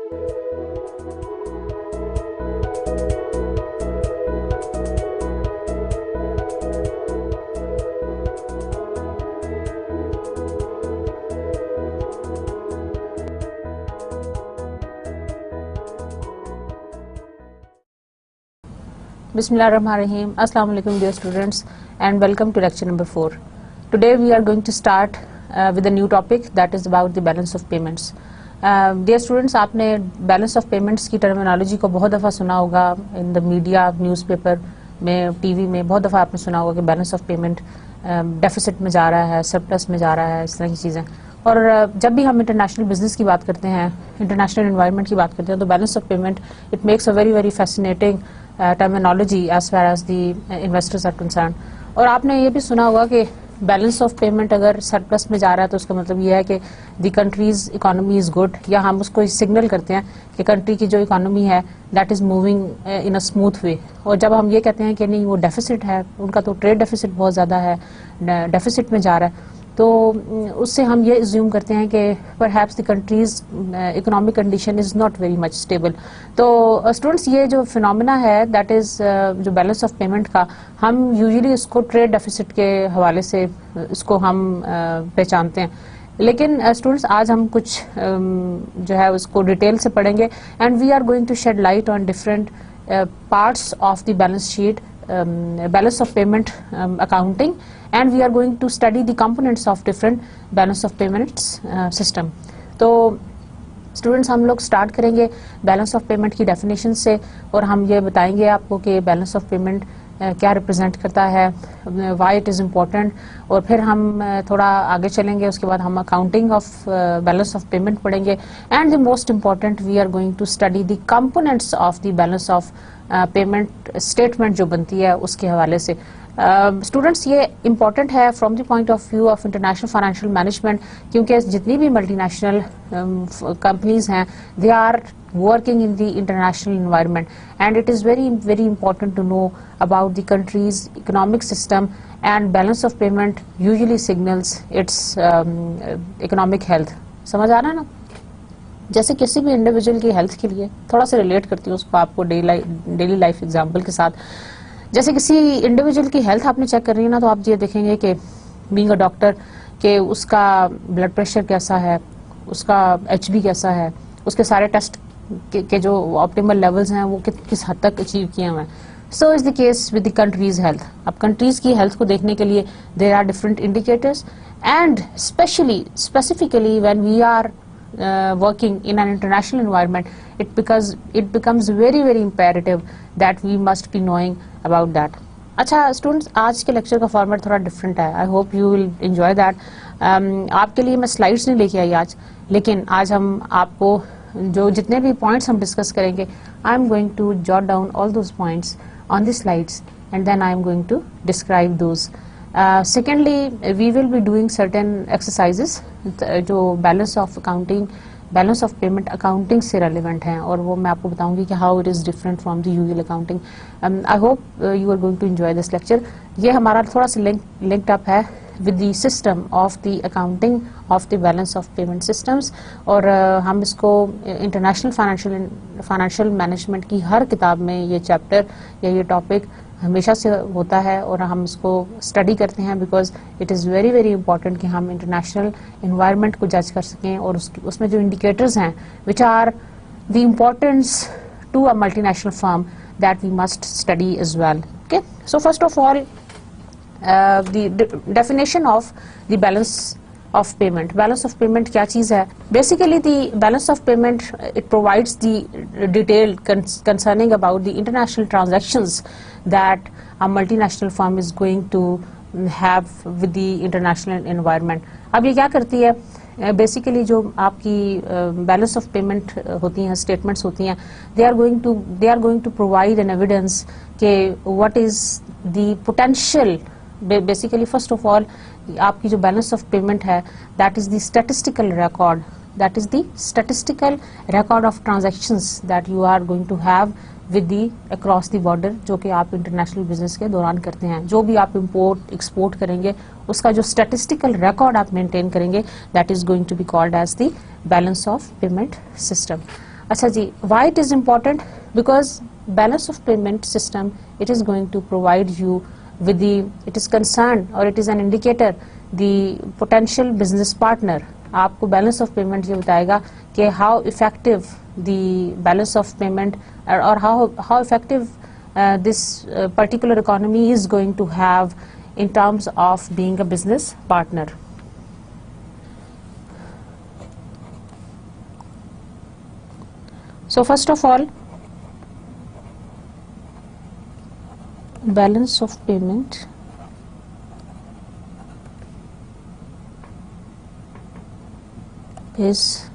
Bismillahirrahmanirrahim. Assalamu alaikum dear students and welcome to lecture number 4. Today we are going to start with a new topic that is about the balance of payments. Dear students, आपने balance of payments की terminology को बहुत दफ़ा सुना होगा in the media, newspaper में, TV में बहुत दफ़ा आपने सुना होगा कि balance of payment deficit में जा रहा है, surplus में जा रहा है, इस तरह की चीज़ें। और जब भी हम इंटरनेशनल बिजनेस की बात करते हैं, इंटरनेशनल एनवायरनमेंट की बात करते हैं, तो balance of payment it makes a very very fascinating terminology as far as the investors are concern. और आपने ये भी सुना होगा कि बैलेंस ऑफ पेमेंट अगर सरप्लस में जा रहा है तो उसका मतलब ये है कि the countries economy is good, या हम उसको सिग्नल करते हैं कि कंट्री की जो इकोनॉमी है that is moving in a smooth way. और जब हम ये कहते हैं कि नहीं वो डेफिसिट है, उनका तो ट्रेड डेफिसिट बहुत ज़्यादा है, डेफिसिट में जा रहा है, तो उससे हम ये अज्यूम करते हैं कि perhaps the countries economic condition is not very much stable. तो स्टूडेंट्स, ये जो फिनोमेना है दैट इज़ जो बैलेंस ऑफ पेमेंट का, हम यूजुअली इसको ट्रेड डेफिसिट के हवाले से इसको हम पहचानते हैं। लेकिन स्टूडेंट्स, आज हम कुछ जो है उसको डिटेल से पढ़ेंगे and we are going to shed light on different parts of the balance sheet, balance of payment accounting, and we are going to study the components of different balance of payments system. तो students, हम लोग start करेंगे balance of payment की definition से, और हम ये बताएंगे आपको कि बैलेंस ऑफ पेमेंट क्या रिप्रेजेंट करता है, वाई इट इज़ इम्पोर्टेंट, और फिर हम थोड़ा आगे चलेंगे, उसके बाद हम accounting of balance of payment पढ़ेंगे, and the most important we are going to study the components of the balance of payment statement जो बनती है उसके हवाले से। स्टूडेंट्स, ये इम्पॉर्टेंट है from the point of view of international financial management, क्योंकि जितनी भी मल्टीनेशनल कंपनीज हैं they are working in the international environment, and it is very important to know about the country's economic system, and balance of payment usually signals its economic health. समझ आ रहा है ना? जैसे किसी भी इंडिविजुअल की हेल्थ के लिए थोड़ा सा रिलेट करती हूँ उसको आपको डेली लाइफ एग्जाम्पल के साथ। जैसे किसी इंडिविजुअल की हेल्थ आपने चेक कर रही है ना, तो आप ये देखेंगे कि बीइंग अ डॉक्टर कि उसका ब्लड प्रेशर कैसा है, उसका HB कैसा है, उसके सारे टेस्ट के जो ऑप्टिमल लेवल्स हैं वो किस हद तक अचीव किए हुए हैं। So is the case with the country's health. अब कंट्रीज की हेल्थ को देखने के लिए there are different indicators, and specifically when we are working in an international environment, it becomes very imperative that we must be knowing about that. अच्छा students, आज के lecture का फॉर्मेट थोड़ा डिफरेंट है, आई hope you will enjoy that. आपके लिए मैं slides नहीं लेके आई आज, लेकिन आज हम आपको जो जितने भी पॉइंट्स हम डिस्कस करेंगे, I am going to jot down all those points on the slides and then I am going to describe those. Secondly, we will be doing certain exercises जो balance of accounting, balance of payment accounting से relevant हैं, और वो मैं आपको बताऊंगी कि how it is different from the usual accounting. I hope you are going to enjoy this lecture. ये हमारा थोड़ा सा लिंक्ड अप है with the system of the accounting of the balance of payment systems, और हम इसको international financial management की हर किताब में ये चैप्टर या ये टॉपिक हमेशा से होता है, और हम इसको स्टडी करते हैं because it is very important कि हम इंटरनेशनल इन्वायरमेंट को जज कर सकें, और उसमें जो इंडिकेटर्स हैं which are the importance to a multinational firm that we must study as well. Okay, so first of all the definition of the balance of payment. Balance of payment क्या चीज़ है? Basically the balance of payment it provides the detail concerning about the international transactions that a multinational firm is going to have with the international environment. अब ये क्या करती है? Basically जो आपकी balance of payment होती हैं, स्टेटमेंट्स होती हैं, they are going to provide an evidence के what is the potential. Basically first of all आपकी जो बैलेंस ऑफ पेमेंट है that is the statistical record, that is the statistical record of transactions that you are going to have with the across the border, जो कि आप international business के दौरान करते हैं। जो भी आप इंपोर्ट एक्सपोर्ट करेंगे उसका जो स्टैटिस्टिकल रिकॉर्ड आप मेंटेन करेंगे that is going to be called as the balance of payment system. अच्छा जी, why it is important? Because balance of payment system, it is going to provide you with the, it is concerned or it is an indicator the potential business partner. आपको balance of payment ये बताएगा कि how effective the balance of payment or how effective this particular economy is going to have in terms of being a business partner. So first of all, balance of payment is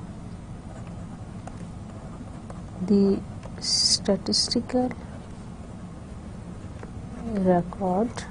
the statistical record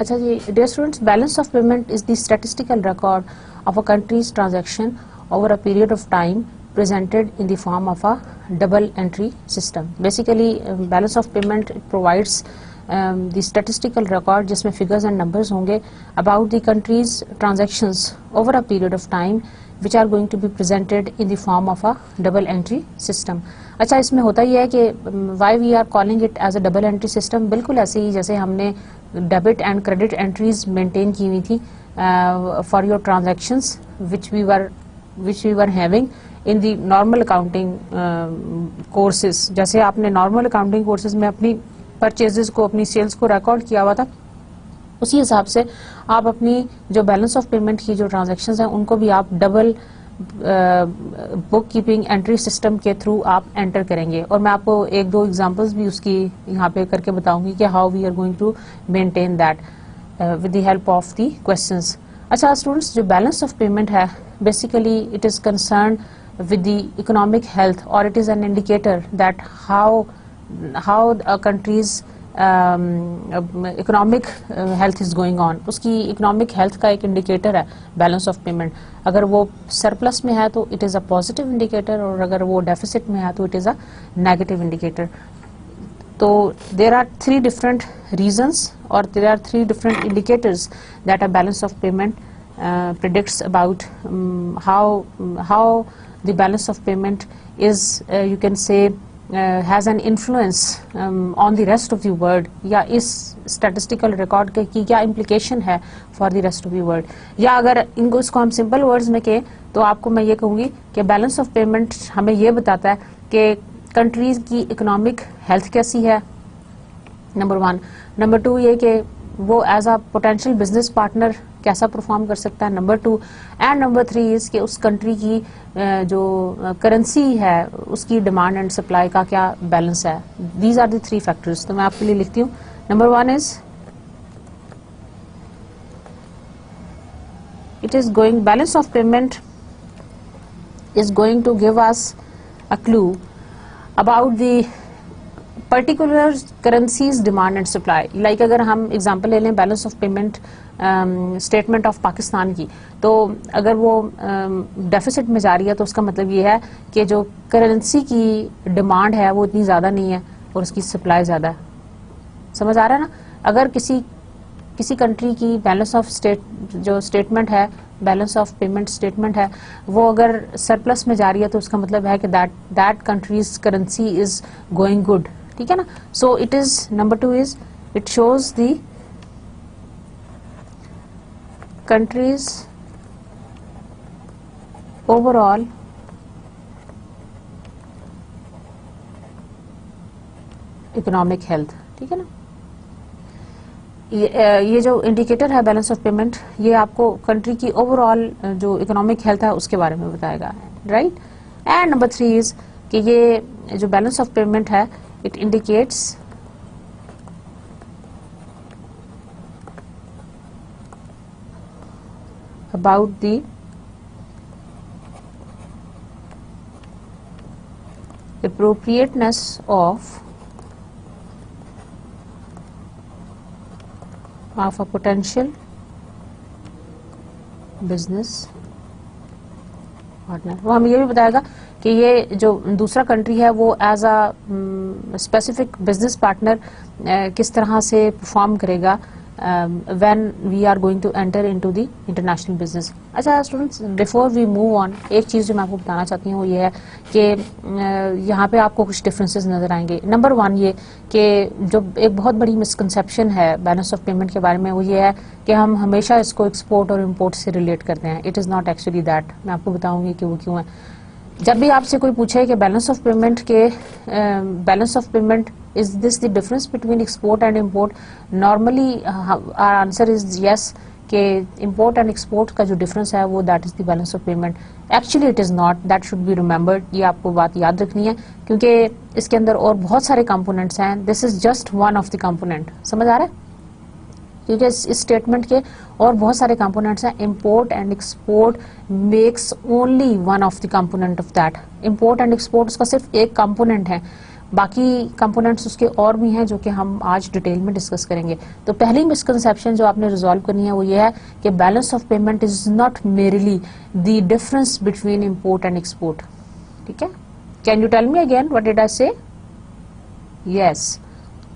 अच्छा जी, dear students, balance of payment is the statistical record of a country's transaction over a period of time presented in the form of a double entry system. Basically, balance of payment provides the statistical record जिसमें figures and numbers होंगे about the country's transactions over a period of time which are going to be presented in the form of a double entry system. अच्छा, इसमें होता ही है कि why we are calling it as a double entry system, बिल्कुल ऐसे ही जैसे हमने debit and credit entries maintain की हुई थी for your transactions which we were having in the normal accounting courses. जैसे आपने नॉर्मल अकाउंटिंग कोर्सेज में अपनी परचेजेस को, अपनी सेल्स को रिकॉर्ड किया हुआ था, उसी हिसाब से आप अपनी जो बैलेंस ऑफ पेमेंट की जो ट्रांजैक्शंस हैं उनको भी आप double book keeping entry system के थ्रू आप एंटर करेंगे. और मैं आपको एक दो एग्जांपल्स भी उसकी यहाँ पे करके बताऊंगी कि how we are going to maintain that with the help of the questions. अच्छा स्टूडेंट्स, जो बैलेंस ऑफ पेमेंट है basically it is concern with the economic health, or it is an indicator that how a country's economic health is going on. उसकी economic health का एक indicator है balance of payment. अगर वो surplus में है तो it is a positive indicator, और अगर वो deficit में है तो it is a negative indicator. तो there are three different reasons, or there are three different indicators that a balance of payment predicts about how the balance of payment is, you can say, has an influence on the rest of the world, या इस statistical record के की क्या implication है for the rest of the world. या अगर इनको इसको हम simple words में कहें तो आपको मैं ये कहूँगी कि balance of payment हमें ये बताता है कि countries की economic health कैसी है, नंबर 1. नंबर 2 ये कि वो as a potential business partner कैसा परफॉर्म कर सकता है, नंबर 2. एंड नंबर 3 इज कि उस कंट्री की जो करेंसी है उसकी डिमांड एंड सप्लाई का क्या बैलेंस है. These are the 3 factors. तो मैं आपके लिए लिखती हूँ. Number 1 is it is going, balance of payment is going to give us a clue about the particular currencies demand and supply. Like अगर हम एग्जांपल ले लें balance of payment statement of Pakistan की, तो अगर वो डेफिसिट में जा रही है तो उसका मतलब ये है कि जो करेंसी की डिमांड है वो इतनी ज़्यादा नहीं है और उसकी सप्लाई ज़्यादा है. समझ आ रहा है ना. अगर किसी कंट्री की बैलेंस ऑफ जो स्टेटमेंट है, बैलेंस ऑफ पेमेंट स्टेटमेंट है, वो अगर सरप्लस में जा रही है तो उसका मतलब है कि that countries currency is going good. ठीक है ना. So it is number 2 is it shows the countries overall economic health. ठीक है ना. ये जो इंडिकेटर है बैलेंस ऑफ पेमेंट, ये आपको कंट्री की ओवरऑल जो इकोनॉमिक हेल्थ है उसके बारे में बताएगा. राइट. एंड नंबर 3 इज कि ये जो बैलेंस ऑफ पेमेंट है it indicates about the appropriateness of a potential business partner। वो हमें ये भी बताएगा कि ये जो दूसरा कंट्री है वो as a specific business partner किस तरह से परफॉर्म करेगा when we are going to enter into the international business। अच्छा students, before we move on, एक चीज़ जो मैं आपको बताना चाहती हूँ वो ये है कि यहाँ पे आपको कुछ डिफरेंसेस नज़र आएंगे। नंबर वन ये कि जो एक बहुत बड़ी मिसकंसेप्शन है बैलेंस ऑफ पेमेंट के बारे में वो ये है कि हम हमेशा इसको एक्सपोर्ट और इम्पोर्ट से रिलेट करते हैं। It is not actually that. मैं आपको बताऊँगी कि वो क्यों है। जब भी आपसे कोई पूछे कि बैलेंस ऑफ पेमेंट के balance of payment is this the difference between export and import, normally our answer is yes कि इम्पोर्ट एंड एक्सपोर्ट का जो डिफरेंस है वो that is the balance of payment. Actually it is not, that should be remembered. ये आपको बात याद रखनी है क्योंकि इसके अंदर और बहुत सारे कंपोनेंट्स हैं। This is just one of the component. समझ आ रहा है? क्योंकि इस स्टेटमेंट के और बहुत सारे कंपोनेंट्स हैं। Import and export makes only one of the component of that. Import and export उसका सिर्फ एक कंपोनेंट है, बाकी कंपोनेंट्स उसके और भी हैं जो कि हम आज डिटेल में डिस्कस करेंगे। तो पहली मिसकंसेप्शन जो आपने रिजॉल्व करनी है वो ये है कि balance of payment is not merely the difference between import and export. ठीक है? Can you tell me again what did I say? Yes,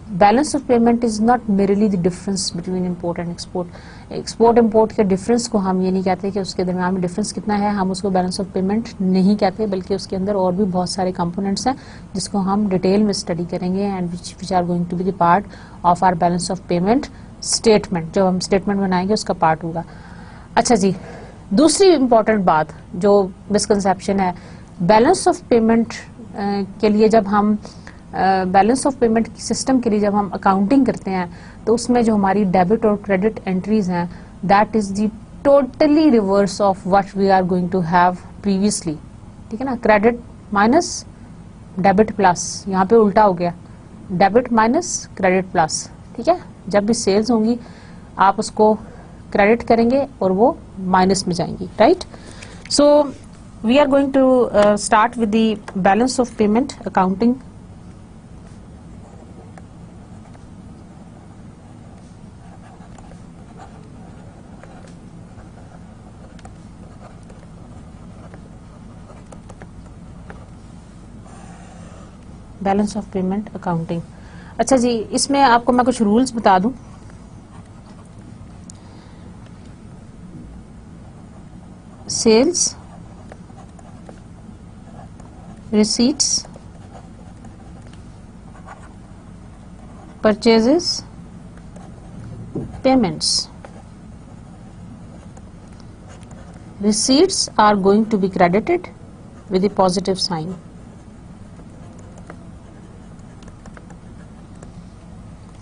balance of payment is not merely the difference between import and export. Export import के difference को हम ये नहीं कहते कि उसके दरमियान में डिफरेंस कितना है, हम उसको बैलेंस ऑफ पेमेंट नहीं कहते, बल्कि उसके अंदर और भी बहुत सारे कंपोनेंट्स हैं जिसको हम डिटेल में स्टडी करेंगे and which are going to be the part of our balance of payment statement. जब हम स्टेटमेंट बनाएंगे उसका पार्ट होगा। अच्छा जी, दूसरी इंपॉर्टेंट बात जो मिसकंसेप्शन है, बैलेंस ऑफ पेमेंट के लिए जब हम बैलेंस ऑफ पेमेंट सिस्टम के लिए जब हम अकाउंटिंग करते हैं तो उसमें जो हमारी डेबिट और क्रेडिट एंट्रीज हैं that is the totally reverse of what we are going to have previously. ठीक है ना? क्रेडिट माइनस डेबिट प्लस, यहाँ पे उल्टा हो गया, डेबिट माइनस क्रेडिट प्लस। ठीक है? जब भी सेल्स होंगी आप उसको क्रेडिट करेंगे और वो माइनस में जाएंगी। Right? So we are going to start with the balance of payment accounting. Balance of payment accounting. अच्छा जी, इसमें आपको मैं कुछ रूल्स बता दूं। Sales, receipts, purchases, payments. Receipts are going to be credited with a positive sign.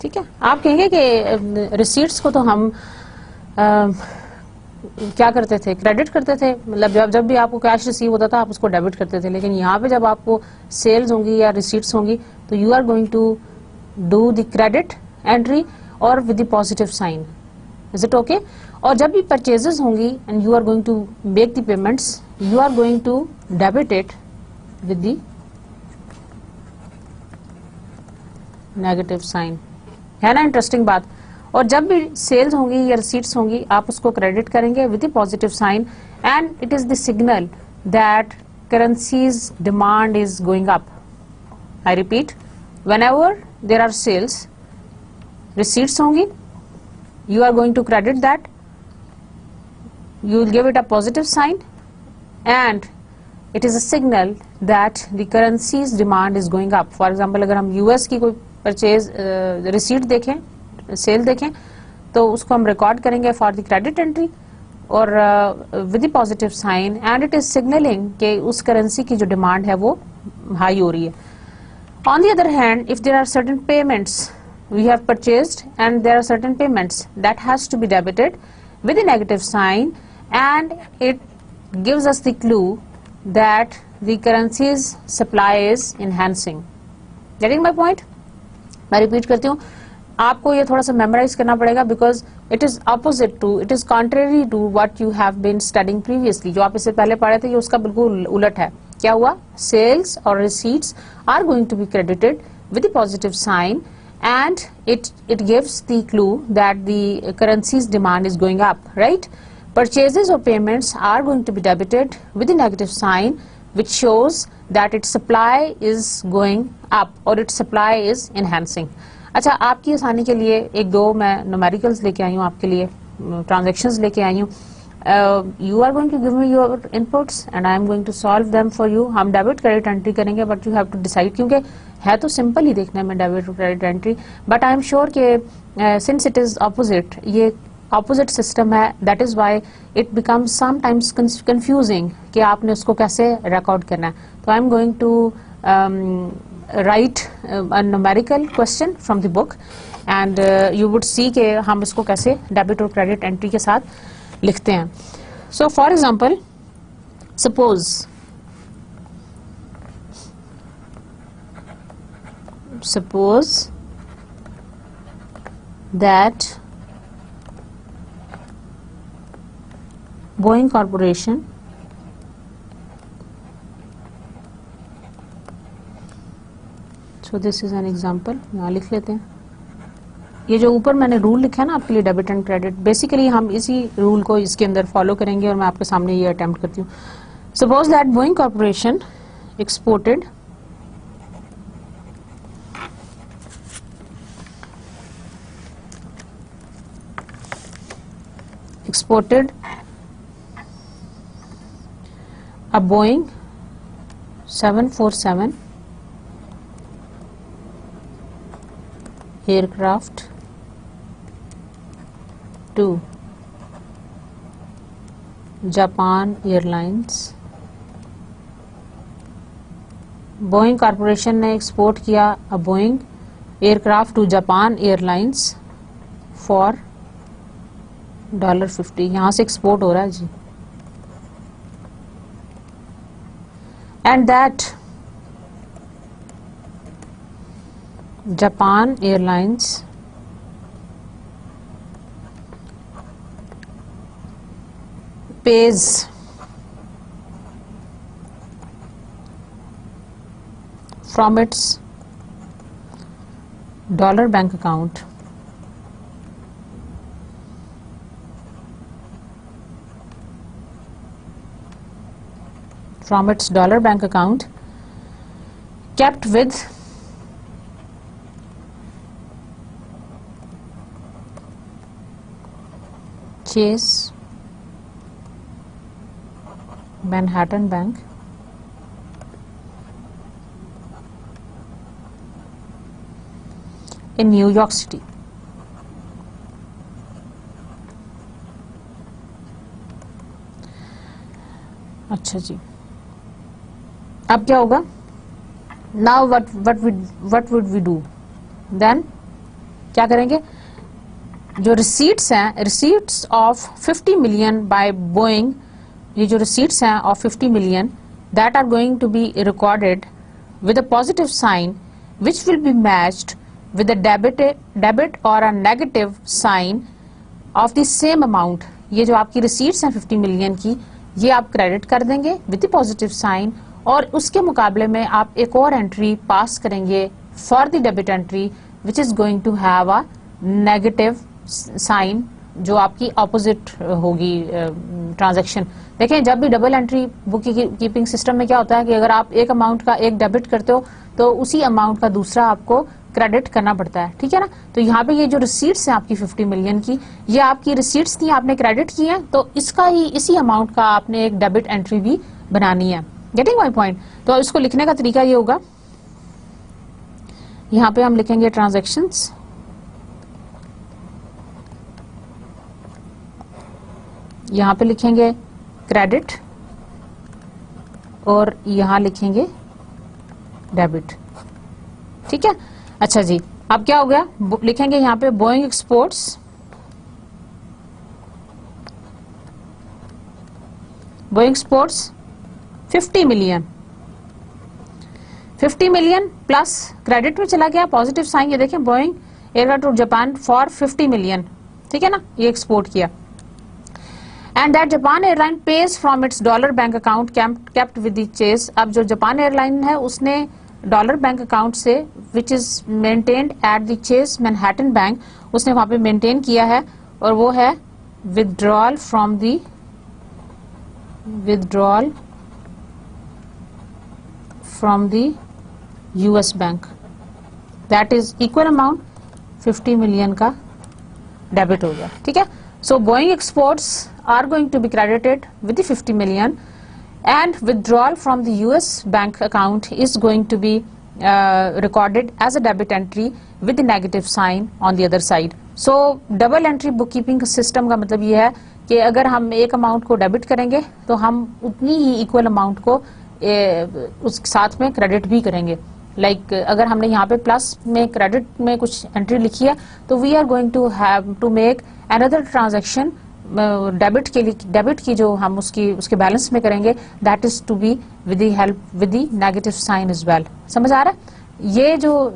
ठीक है? आप कहेंगे कि रिसीट्स को तो हम क्या करते थे, क्रेडिट करते थे, मतलब जब भी आपको कैश रिसीव होता था आप उसको डेबिट करते थे, लेकिन यहाँ पे जब आपको सेल्स होंगी या रिसीट्स होंगी तो you are going to do the credit entry और with the positive sign. Is it okay? और जब भी परचेजेस होंगी and you are going to make the payments, you are going to debit it with the negative sign. है ना interesting बात? और जब भी सेल्स होंगी या रिसीट्स होंगी आप उसको क्रेडिट करेंगे with the positive sign and it is the signal that currencies demand is going up. I repeat, whenever there are sales, receipts होंगी, you are going to credit that, you will give it a positive sign and it is a signal that the currency's demand is going up. For example, अगर हम US की कोई purchase receipt देखें, cell देखें, तो उसको हम record करेंगे फॉर द क्रेडिट एंट्री और with the positive sign and it is signalling कि उस करेंसी की जो डिमांड है वो हाई हो रही है। On the other hand, if there are certain payments we have purchased and there are certain payments that has to be debited with a negative sign and it gives us the clue that the currency's supply is enhancing. Getting my point? मैं repeat करती हूँ, आपको ये थोड़ा सा memorise करना पड़ेगा because it is opposite to, it is contrary to what you have been studying previously. जो आप इससे पहले पढ़े थे ये उसका बिल्कुल उलट है. क्या हुआ? सेल्स और receipts are going to be credited with the positive sign and it gives the clue that the currency's demand is going up, right? Purchases or payments are going to be debited with the negative sign, which shows that its supply is going up or its supply is enhancing. अच्छा, आपकी आसानी के लिए एक दो मैं numericals लेके आई हूँ आपके लिए, ट्रांजैक्शंस लेके आई हूँ. You are going to give me your inputs and I am going to solve them for you. हम डेबिट क्रेडिट एंट्री करेंगे but you have to decide, क्योंकि है तो सिंपल ही देखने में debit credit entry, but I am sure कि since it is opposite, ये अपोजिट सिस्टम है, that is why it becomes sometimes confusing कि आपने उसको कैसे रिकॉर्ड करना है. तो I am going to write a numerical question from the book and you would see कि हम इसको कैसे डेबिट और क्रेडिट एंट्री के साथ लिखते हैं. So for example, suppose that Boeing Corporation so this is an example, यहाँ लिख लेते हैं. ये जो ऊपर मैंने रूल लिखा है ना आपके लिए डेबिट एंड क्रेडिट, बेसिकली हम इसी रूल को इसके अंदर फॉलो करेंगे और मैं आपके सामने ये अटेम्प्ट करती हूँ. Suppose that Boeing Corporation exported a Boeing 747 aircraft to Japan Airlines. Boeing Corporation ने एक्सपोर्ट किया a Boeing aircraft to Japan Airlines for $50. यहां से एक्सपोर्ट हो रहा है जी. And that Japan Airlines pays from its dollar bank account kept with Chase Manhattan Bank in New York City. अच्छा जी, अब क्या होगा? Now what would we do? Then क्या करेंगे? जो रिसीट्स हैं, receipts of 50 million by Boeing, ये जो रिसीट्स हैं of 50 million, that are going to be recorded with a positive sign which will be matched with a debit or a negative sign of the same amount. ये जो आपकी receipts हैं 50 million की, ये आप क्रेडिट कर देंगे विद द पॉजिटिव साइन, और उसके मुकाबले में आप एक और एंट्री पास करेंगे for the debit entry which is going to have a negative sign, जो आपकी ऑपोजिट होगी ट्रांजैक्शन. देखें, जब भी double entry book keeping system में क्या होता है कि अगर आप एक अमाउंट का एक डेबिट करते हो तो उसी अमाउंट का दूसरा आपको क्रेडिट करना पड़ता है, ठीक है ना. तो यहाँ पे ये जो रिसीट्स हैं आपकी 50 मिलियन की, ये आपकी रिसीट्स थी, आपने क्रेडिट की है, तो इसका ही इसी अमाउंट का आपने एक डेबिट एंट्री भी बनानी है. Getting my point? तो इसको लिखने का तरीका ये होगा, यहाँ पे हम लिखेंगे ट्रांजैक्शंस, यहाँ पे लिखेंगे क्रेडिट और यहाँ लिखेंगे डेबिट, ठीक है. अच्छा जी, अब क्या हो गया? लिखेंगे यहाँ पे Boeing exports, Boeing exports 50 million 50 million plus credit में चला गया, पॉजिटिव साइन, ये देखें Boeing aircraft to Japan for 50 million, ठीक है ना, ये एक्सपोर्ट किया। And that Japan airline pays from its dollar bank account kept with the Chase. अब जो जापान एयरलाइन है उसने डॉलर बैंक अकाउंट से which is maintained at the Chase Manhattan bank, उसने वहां पे मेंटेन किया है, और वो है withdrawal from the US bank, that is equal amount 50 million का डेबिट हो गया, ठीक है। So Boeing exports are going to be credited with 50 million and withdrawal from the US bank account is going to be recorded as a debit entry with the negative sign on the other side. So double entry bookkeeping system का मतलब ये है कि अगर हम एक amount को debit करेंगे तो हम उतनी ही इक्वल अमाउंट को उस साथ में क्रेडिट भी करेंगे। लाइक अगर हमने यहाँ पे प्लस में क्रेडिट में कुछ एंट्री लिखी है तो we are going to have to make another transaction debit की जो हम उसके बैलेंस में करेंगे, that is to be with the help with the negative sign is well. समझ आ रहा है? ये जो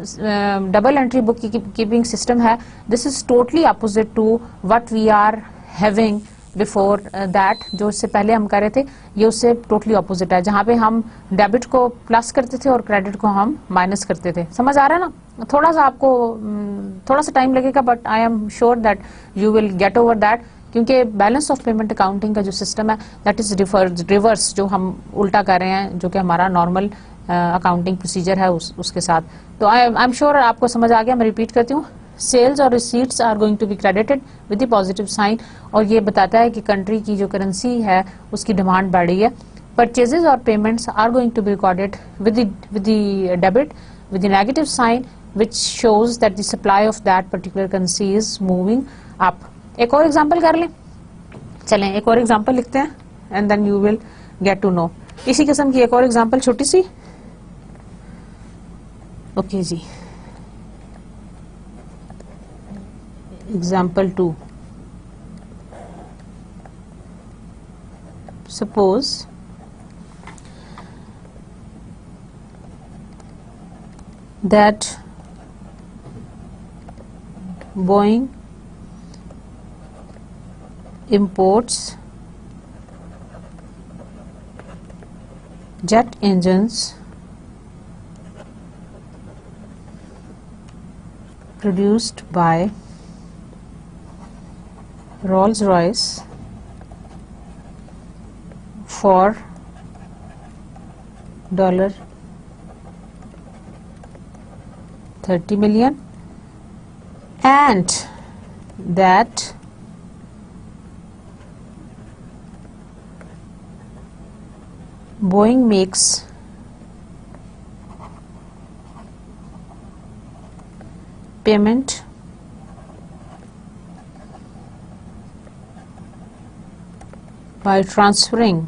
double entry book keeping system है, this is totally opposite to what we are having before that, जो इससे पहले हम कर रहे थे, ये उससे टोटली अपोजिट है, जहाँ पे हम डेबिट को प्लस करते थे और क्रेडिट को हम माइनस करते थे। समझ आ रहा है ना? थोड़ा सा आपको थोड़ा सा टाइम लगेगा, but I am sure that you will get over that, क्योंकि बैलेंस ऑफ पेमेंट अकाउंटिंग का जो सिस्टम है दैट इज रिवर्स, जो हम उल्टा कर रहे हैं, जो कि हमारा नॉर्मल अकाउंटिंग प्रोसीजर है उसके साथ। तो आई एम श्योर आपको समझ आ गया। मैं रिपीट करती हूँ, सेल्स और receipts are going to be credited with the positive sign, और ये बताता है कि कंट्री की जो करेंसी है उसकी डिमांड बढ़ी है। परचेजेस और payments are going to be recorded with the debit with the negative sign which shows that the supply of that particular currency is moving up. एक और एग्जाम्पल कर लें, चलें एक और एग्जाम्पल लिखते हैं and then you will get to know. इसी किस्म की एक और एग्जाम्पल छोटी सी, ओके जी। Example 2, suppose that Boeing imports jet engines produced by Rolls-Royce for $30 million, and that Boeing makes payment by transferring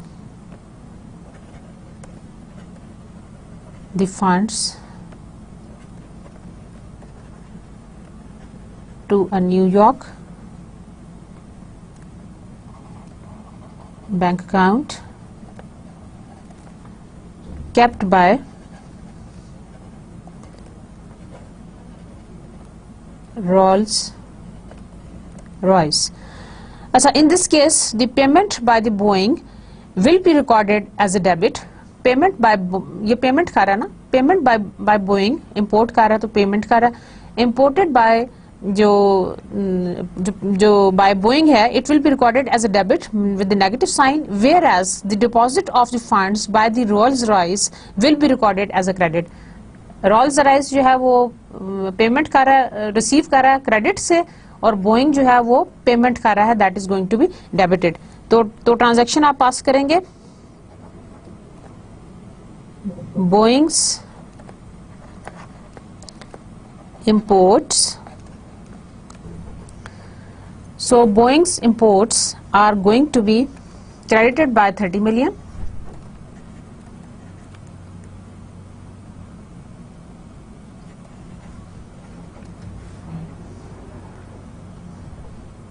the funds to a New York bank account kept by Rolls-Royce. अच्छा, in this case the payment by the Boeing will be recorded as a debit. Payment by, ये payment कर रहा है ना, payment by Boeing, import कर रहा है तो पेमेंट कर रहा है, इम्पोर्टेड बाय जो बाय बोइंग है, it will be recorded as a debit with the negative sign, whereas the deposit of the funds by the Rolls Royce will be recorded as a credit. Rolls Royce जो है वो payment कर रहा है, receive कर रहा है credit से, और बोइंग जो है वो पेमेंट कर रहा है, that is going to be debited. तो ट्रांजैक्शन आप पास करेंगे, Boeing's imports. So Boeing's imports are going to be credited by 30 million.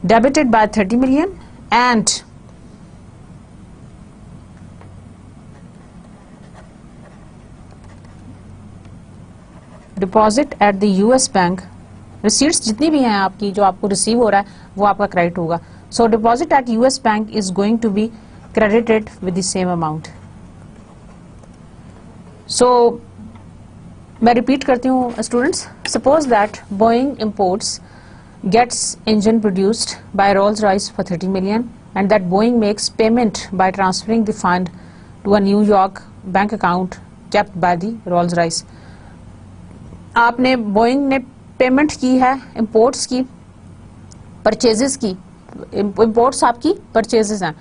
Debited by 30 million, and deposit at the US bank, receipts जितनी भी हैं आपकी, जो आपको रिसीव हो रहा है वो आपका क्रेडिट होगा. So deposit at US bank is going to be credited with the same amount. So मैं रिपीट करती हूँ students. Suppose that Boeing imports gets engine produced by Rolls-Royce for 30 million and that Boeing makes payment by transferring the fund to a New York bank account kept by the Rolls-Royce. आपने Boeing ने payment की है imports की, purchases की. imports आपकी purchases हैं,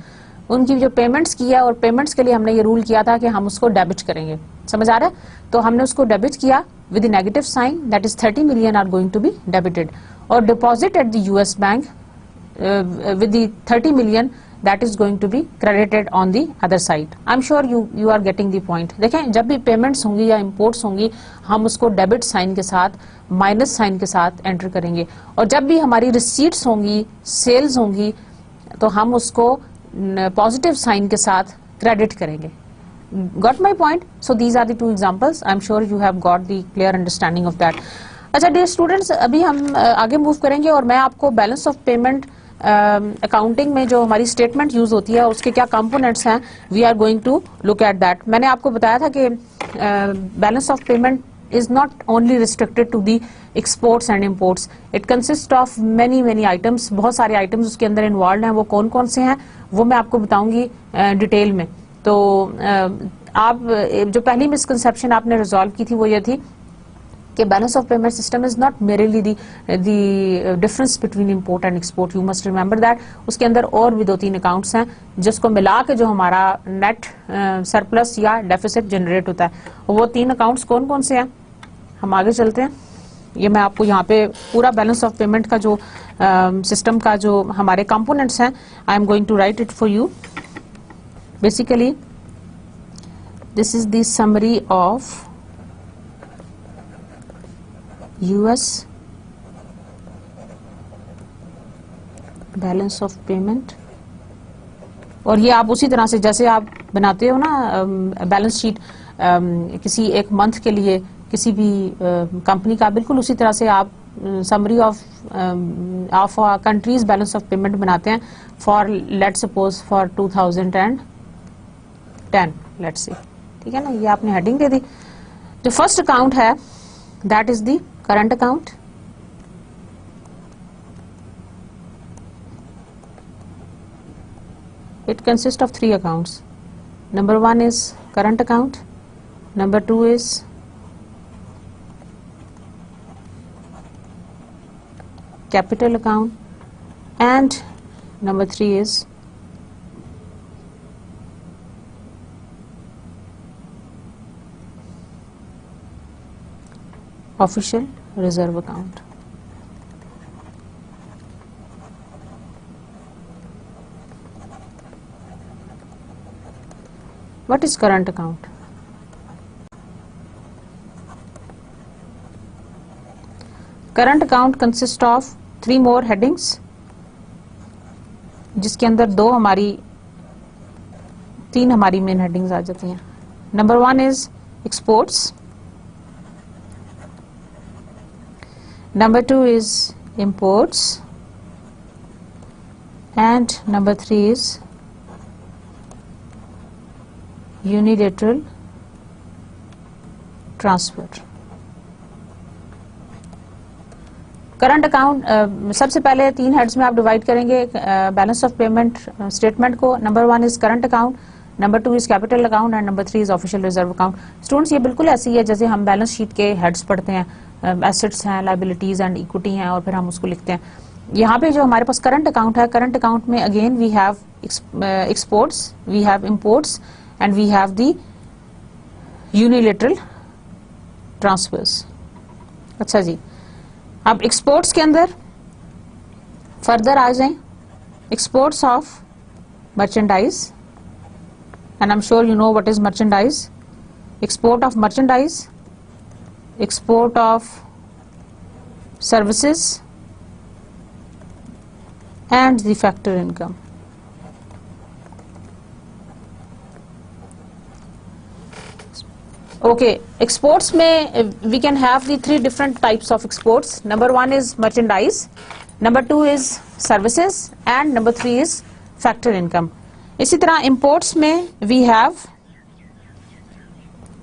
उनकी जो पेमेंट्स की है, और पेमेंट्स के लिए हमने ये रूल किया था कि हम उसको डेबिट करेंगे. समझ आ रहा है? तो हमने उसको डेबिट किया with negative sign, that is 30 million are going to be debited. और deposit at the US bank with the 30 million that is going to be credited on the other side. I am sure you are getting the point. देखें, जब भी payments होंगी या imports होंगी, हम उसको debit sign के साथ, माइनस साइन के साथ एंटर करेंगे. और जब भी हमारी रिसीट्स होंगी, सेल्स होंगी, तो हम उसको पॉजिटिव साइन के साथ क्रेडिट करेंगे. Got my point? So these are the two examples. I am sure you have got the clear understanding of that. अच्छा डियर स्टूडेंट्स, अभी हम आगे मूव करेंगे और मैं आपको बैलेंस ऑफ पेमेंट अकाउंटिंग में जो हमारी स्टेटमेंट यूज होती है उसके क्या कंपोनेंट्स हैं, we are going to look at that. मैंने आपको बताया था कि balance of payment is not only restricted to the exports and imports. It consists of many items. बहुत सारे items उसके अंदर involved हैं. वो कौन कौन से हैं वो मैं आपको बताऊंगी डिटेल में. तो आप जो पहली मिसकंसेप्शन आपने रिजॉल्व की थी वो ये थी कि balance of payment system is not merely the difference between import and export. You must remember that. उसके अंदर और भी 2-3 अकाउंट्स हैं जिसको मिला के जो हमारा नेट सरप्लस या डेफिसिट जनरेट होता है. वो 3 अकाउंट्स कौन कौन से हैं, हम आगे चलते हैं. ये मैं आपको यहाँ पे पूरा बैलेंस ऑफ पेमेंट का जो सिस्टम का जो हमारे कंपोनेंट्स हैं, I am going to write it for you. Basically this is the summary of US balance of payment. और ये आप उसी तरह से जैसे आप बनाते हो ना बैलेंस शीट किसी एक मंथ के लिए किसी भी कंपनी का, बिल्कुल उसी तरह से आप summary of countries balance of payment बनाते हैं for let suppose for 2010 let's see. ठीक है ना, ये आपने हेडिंग दे दी. जो फर्स्ट अकाउंट है that is the current account. It consists of 3 accounts. Number 1 is current account. Number 2 is capital account. And number 3 is official reserve account. What is current account? Current account consists of 3 more headings, जिसके अंदर 3 हमारी main headings आ जाती हैं. Number 1 is exports. Number 2 is imports and number 3 is unilateral transfer. Current account सबसे पहले 3 heads में आप divide करेंगे बैलेंस ऑफ पेमेंट स्टेटमेंट को. Number 1 is current account, number 2 is capital account and number 3 is official reserve account. Students, ये बिल्कुल ऐसी है जैसे हम बैलेंस शीट के हेड्स पढ़ते हैं. एसेट्स हैं, लायबिलिटीज एंड इक्विटी हैं, और फिर हम उसको लिखते हैं. यहाँ पे जो हमारे पास करंट अकाउंट है, करंट अकाउंट में again we have exports, we have imports and we have the unilateral transfers. अच्छा जी, अब एक्सपोर्ट्स के अंदर फर्दर आ जाएं. Exports of merchandise, and I am sure you know what is merchandise. Export of merchandise, export of services and the factor income. Okay, exports में we can have the 3 different types of exports. Number 1 is merchandise, number 2 is services and number 3 is factor income. इसी तरह imports में we have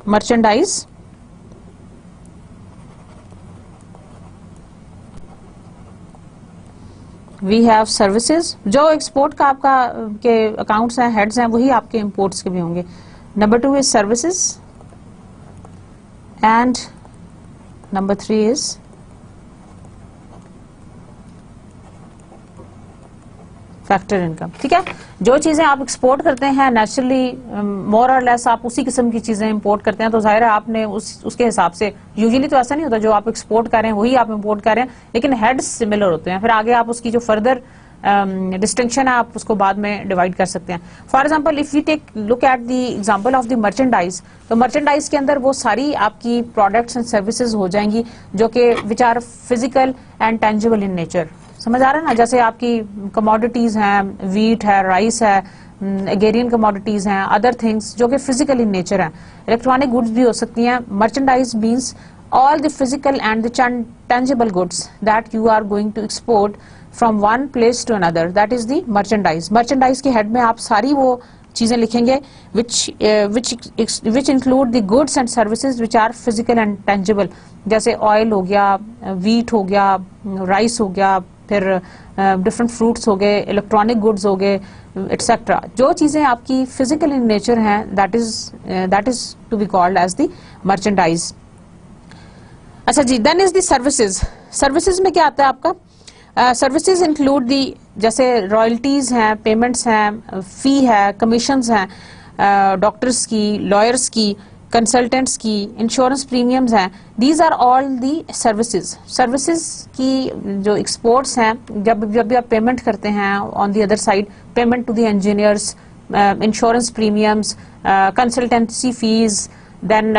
merchandise, we have services. जो export का आपका के accounts हैं, heads हैं, वही आपके इंपोर्ट्स के भी होंगे. Number 2 is services and number 3 is factor income. ठीक है, जो चीजें आप एक्सपोर्ट करते हैं नेचुरली मोर और लेस आप उसी किस्म की चीजें इंपोर्ट करते हैं, तो जाहिर है आपने उसके हिसाब से, यूजुअली तो ऐसा नहीं होता, जो आप एक्सपोर्ट कर रहे हैं वही आप इंपोर्ट कर रहे हैं, लेकिन हेड्स सिमिलर होते हैं. फिर आगे आप उसकी जो फर्दर डिस्टिंक्शन है आप उसको बाद में डिवाइड कर सकते हैं. For example if we take look at the example of the merchandise, तो मर्चेंडाइज के अंदर वो सारी आपकी प्रोडक्ट्स एंड सर्विसेज हो जाएंगी जो कि which are physical and tangible in nature. समझ आ रहा है ना? जैसे आपकी कमोडिटीज हैं, वीट है, राइस है, एग्रेरियन कमोडिटीज हैं, अदर थिंग्स जो कि फिजिकल इन नेचर हैं. इलेक्ट्रॉनिक गुड्स भी हो सकती हैं. Merchandise means all the physical and the tangible goods that you are going to export from one place to another, that is the merchandise. merchandise के head में आप सारी वो चीजें लिखेंगे which include the goods and services which are physical and tangible. जैसे oil हो गया, वीट हो गया, राइस हो गया, फिर डिफरेंट फ्रूट्स हो गए, इलेक्ट्रॉनिक गुड्स हो गए, एटसेट्रा. जो चीजें आपकी फिजिकल इन नेचर हैं that is to be called as the merchandise. अच्छा जी, then is the services. Services में क्या आता है आपका? सर्विसेज इंक्लूड दी, जैसे रॉयल्टीज हैं, पेमेंट्स हैं, फी है, कमीशंस हैं, डॉक्टर्स की, लॉयर्स की, कंसल्टेंट्स की, इंश्योरेंस प्रीमियम्स हैं. These are all the services. Services की जो एक्सपोर्ट्स हैं, जब भी आप पेमेंट करते हैं on the other side, payment to the engineers, insurance premiums, consultancy fees, then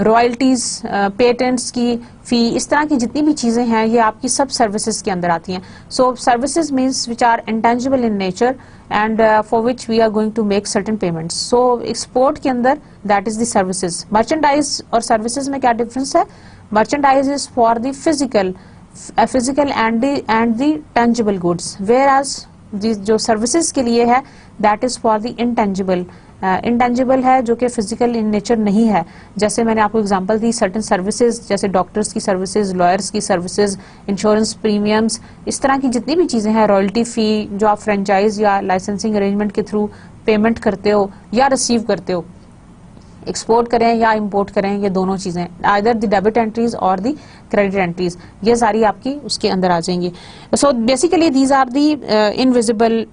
royalties, patents की फी, इस तरह की जितनी भी चीजें हैं ये आपकी सब सर्विसेज के अंदर आती हैं. So services means which are intangible in nature and for which we are going to make certain payments. So export के अंदर that is the services. Merchandise और सर्विसेज में क्या डिफरेंस है? Merchandise is for the physical and the tangible goods, whereas जो services के लिए है that is for the intangible. Intangible है जो कि फिजिकल इन नेचर नहीं है. जैसे मैंने आपको एग्जांपल दी, सर्टेन सर्विसेज जैसे डॉक्टर्स की सर्विसेज, लॉयर्स की सर्विसेज, इंश्योरेंस प्रीमियम्स, इस तरह की जितनी भी चीजें हैं, रॉयल्टी फी जो आप फ्रेंचाइज या लाइसेंसिंग अरेंजमेंट के थ्रू पेमेंट करते हो या रिसीव करते हो, एक्सपोर्ट करें या इंपोर्ट करें, ये दोनों चीजें आइदर द डेबिट एंट्रीज और द क्रेडिट एंट्रीज, ये सारी आपकी उसके अंदर आ जाएंगी. So basically these are the invisible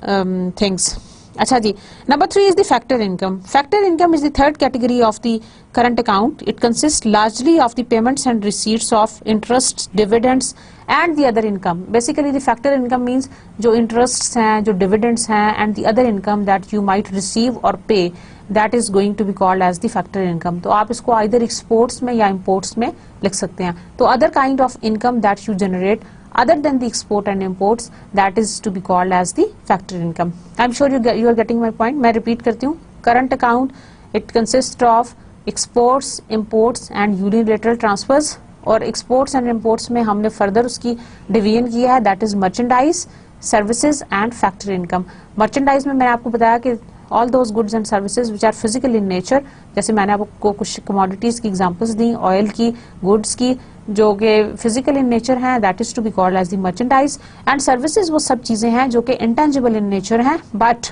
things. अच्छा जी, number 3 is the factor income. Factor income is the third category of the current account. It consists largely of the payments and receipts of interest, dividends and the other income. Basically the factor income means जो interests हैं, जो dividends हैं and the other income that you might receive or pay, that is going to be called as the factor income. तो आप इसको either exports में या imports में लिख सकते हैं. तो other kind of income that you generate other than the export and imports, that is to be called as the factor income. I'm sure you are getting my point. मैं repeat करती हूँ. Current account it consists of exports, imports and unilateral transfers. और exports and imports में हमने further उसकी division किया है, that is merchandise, services and factor income. Merchandise में मैंने आपको बताया कि all those goods and services which are physical in nature, जैसे मैंने आपको कुछ commodities की examples दी, oil की, goods की, जो कि फिजिकल इन नेचर हैं, that is to be called as the merchandise. And services वो सब चीजें हैं जो कि इंटेंजिबल इन नेचर हैं, but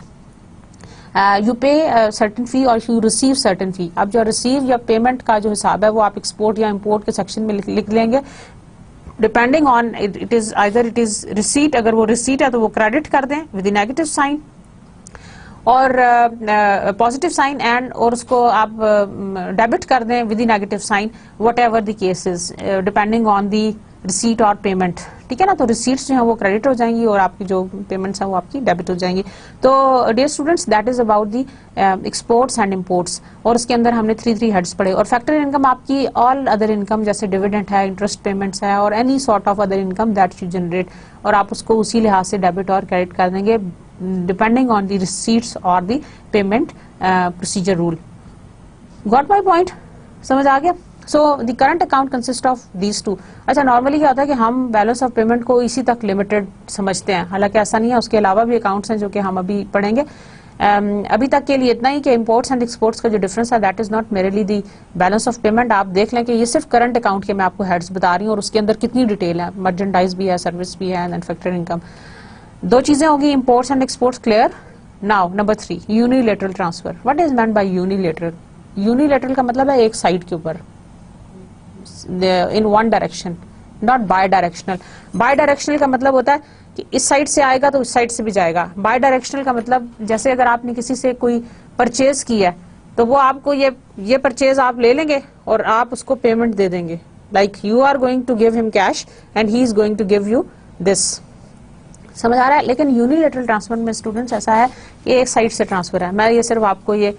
you pay certain fee और यू रिसीव सर्टेन फी. अब जो रिसीव या पेमेंट का जो हिसाब है वो आप एक्सपोर्ट या इंपोर्ट के सेक्शन में लिख लेंगे, depending on it is either it is receipt. अगर वो रिसीट है तो वो क्रेडिट कर दें विद द नेगेटिव साइन और पॉजिटिव साइन एंड, और उसको आप डेबिट कर दें with the negative sign, whatever the cases, depending on the receipt और पेमेंट. ठीक है ना? तो रिसीट्स जो है वो क्रेडिट हो जाएंगी और आपकी जो पेमेंट्स हैं वो आपकी डेबिट हो जाएंगी. तो dear students, that is about the exports and imports. और उसके अंदर हमने 3 हेड्स पढ़े. और फैक्टर इनकम आपकी ऑल अदर इनकम, जैसे डिविडेंड है, इंटरेस्ट पेमेंट्स है और any sort of other income that you generate, और आप उसको उसी लिहाज से डेबिट और क्रेडिट कर देंगे depending on the receipts or the payment procedure rule. Got my point? समझ आ गया? So the current account consist of these two. अच्छा, नॉर्मली क्या होता है कि हम बैलेंस ऑफ पेमेंट को इसी तक लिमिटेड समझते हैं, हालांकि ऐसा नहीं है, उसके अलावा भी अकाउंट्स हैं जो कि हम अभी पढ़ेंगे। अभी तक के लिए इतना ही कि इंपोर्ट्स एंड एक्सपोर्ट्स का जो डिफरेंस है that is not merely the balance of payment. आप देख लें कि ये सिर्फ करंट अकाउंट के मैं आपको हेड्स बता रही हूँ और उसके अंदर कितनी डिटेल है, मर्चेंडाइज भी है, सर्विस भी है, एंड फैक्टर इनकम। दो चीजें होगी, imports and exports, clear? Now number 3, unilateral transfer. What is meant by unilateral? Unilateral का मतलब है एक साइड के ऊपर, in one direction, not bidirectional. Bidirectional का मतलब होता है कि इस साइड से आएगा तो इस साइड से भी जाएगा। बाय डायरेक्शनल का मतलब जैसे अगर आपने किसी से कोई परचेज किया है तो वो आपको ये परचेज आप ले लेंगे और आप उसको पेमेंट दे देंगे, like you are going to give him cash and he is going to give you this. समझ आ रहा है? लेकिन यूनिलेटरल ट्रांसफर में स्टूडेंट्स ऐसा है कि एक साइड से ट्रांसफर है, मैं ये सिर्फ आपको ये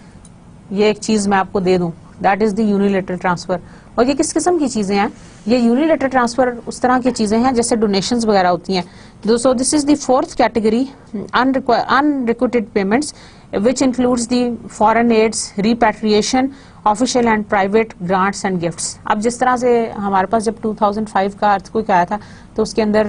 एक चीज मैं आपको दे दूं, that is the unilateral transfer. और ये किस किस्म की चीजें हैं? ये यूनिलेटरल ट्रांसफर उस तरह की चीजें हैं जैसे डोनेशंस वगैरह होती हैं। दोस्तों, this is the fourth category, unrequited payments which includes the foreign aids, repatriation, official and private grants and gifts। अब जिस तरह से हमारे पास जब 2005 का अर्थक्वेक आया था तो उसके अंदर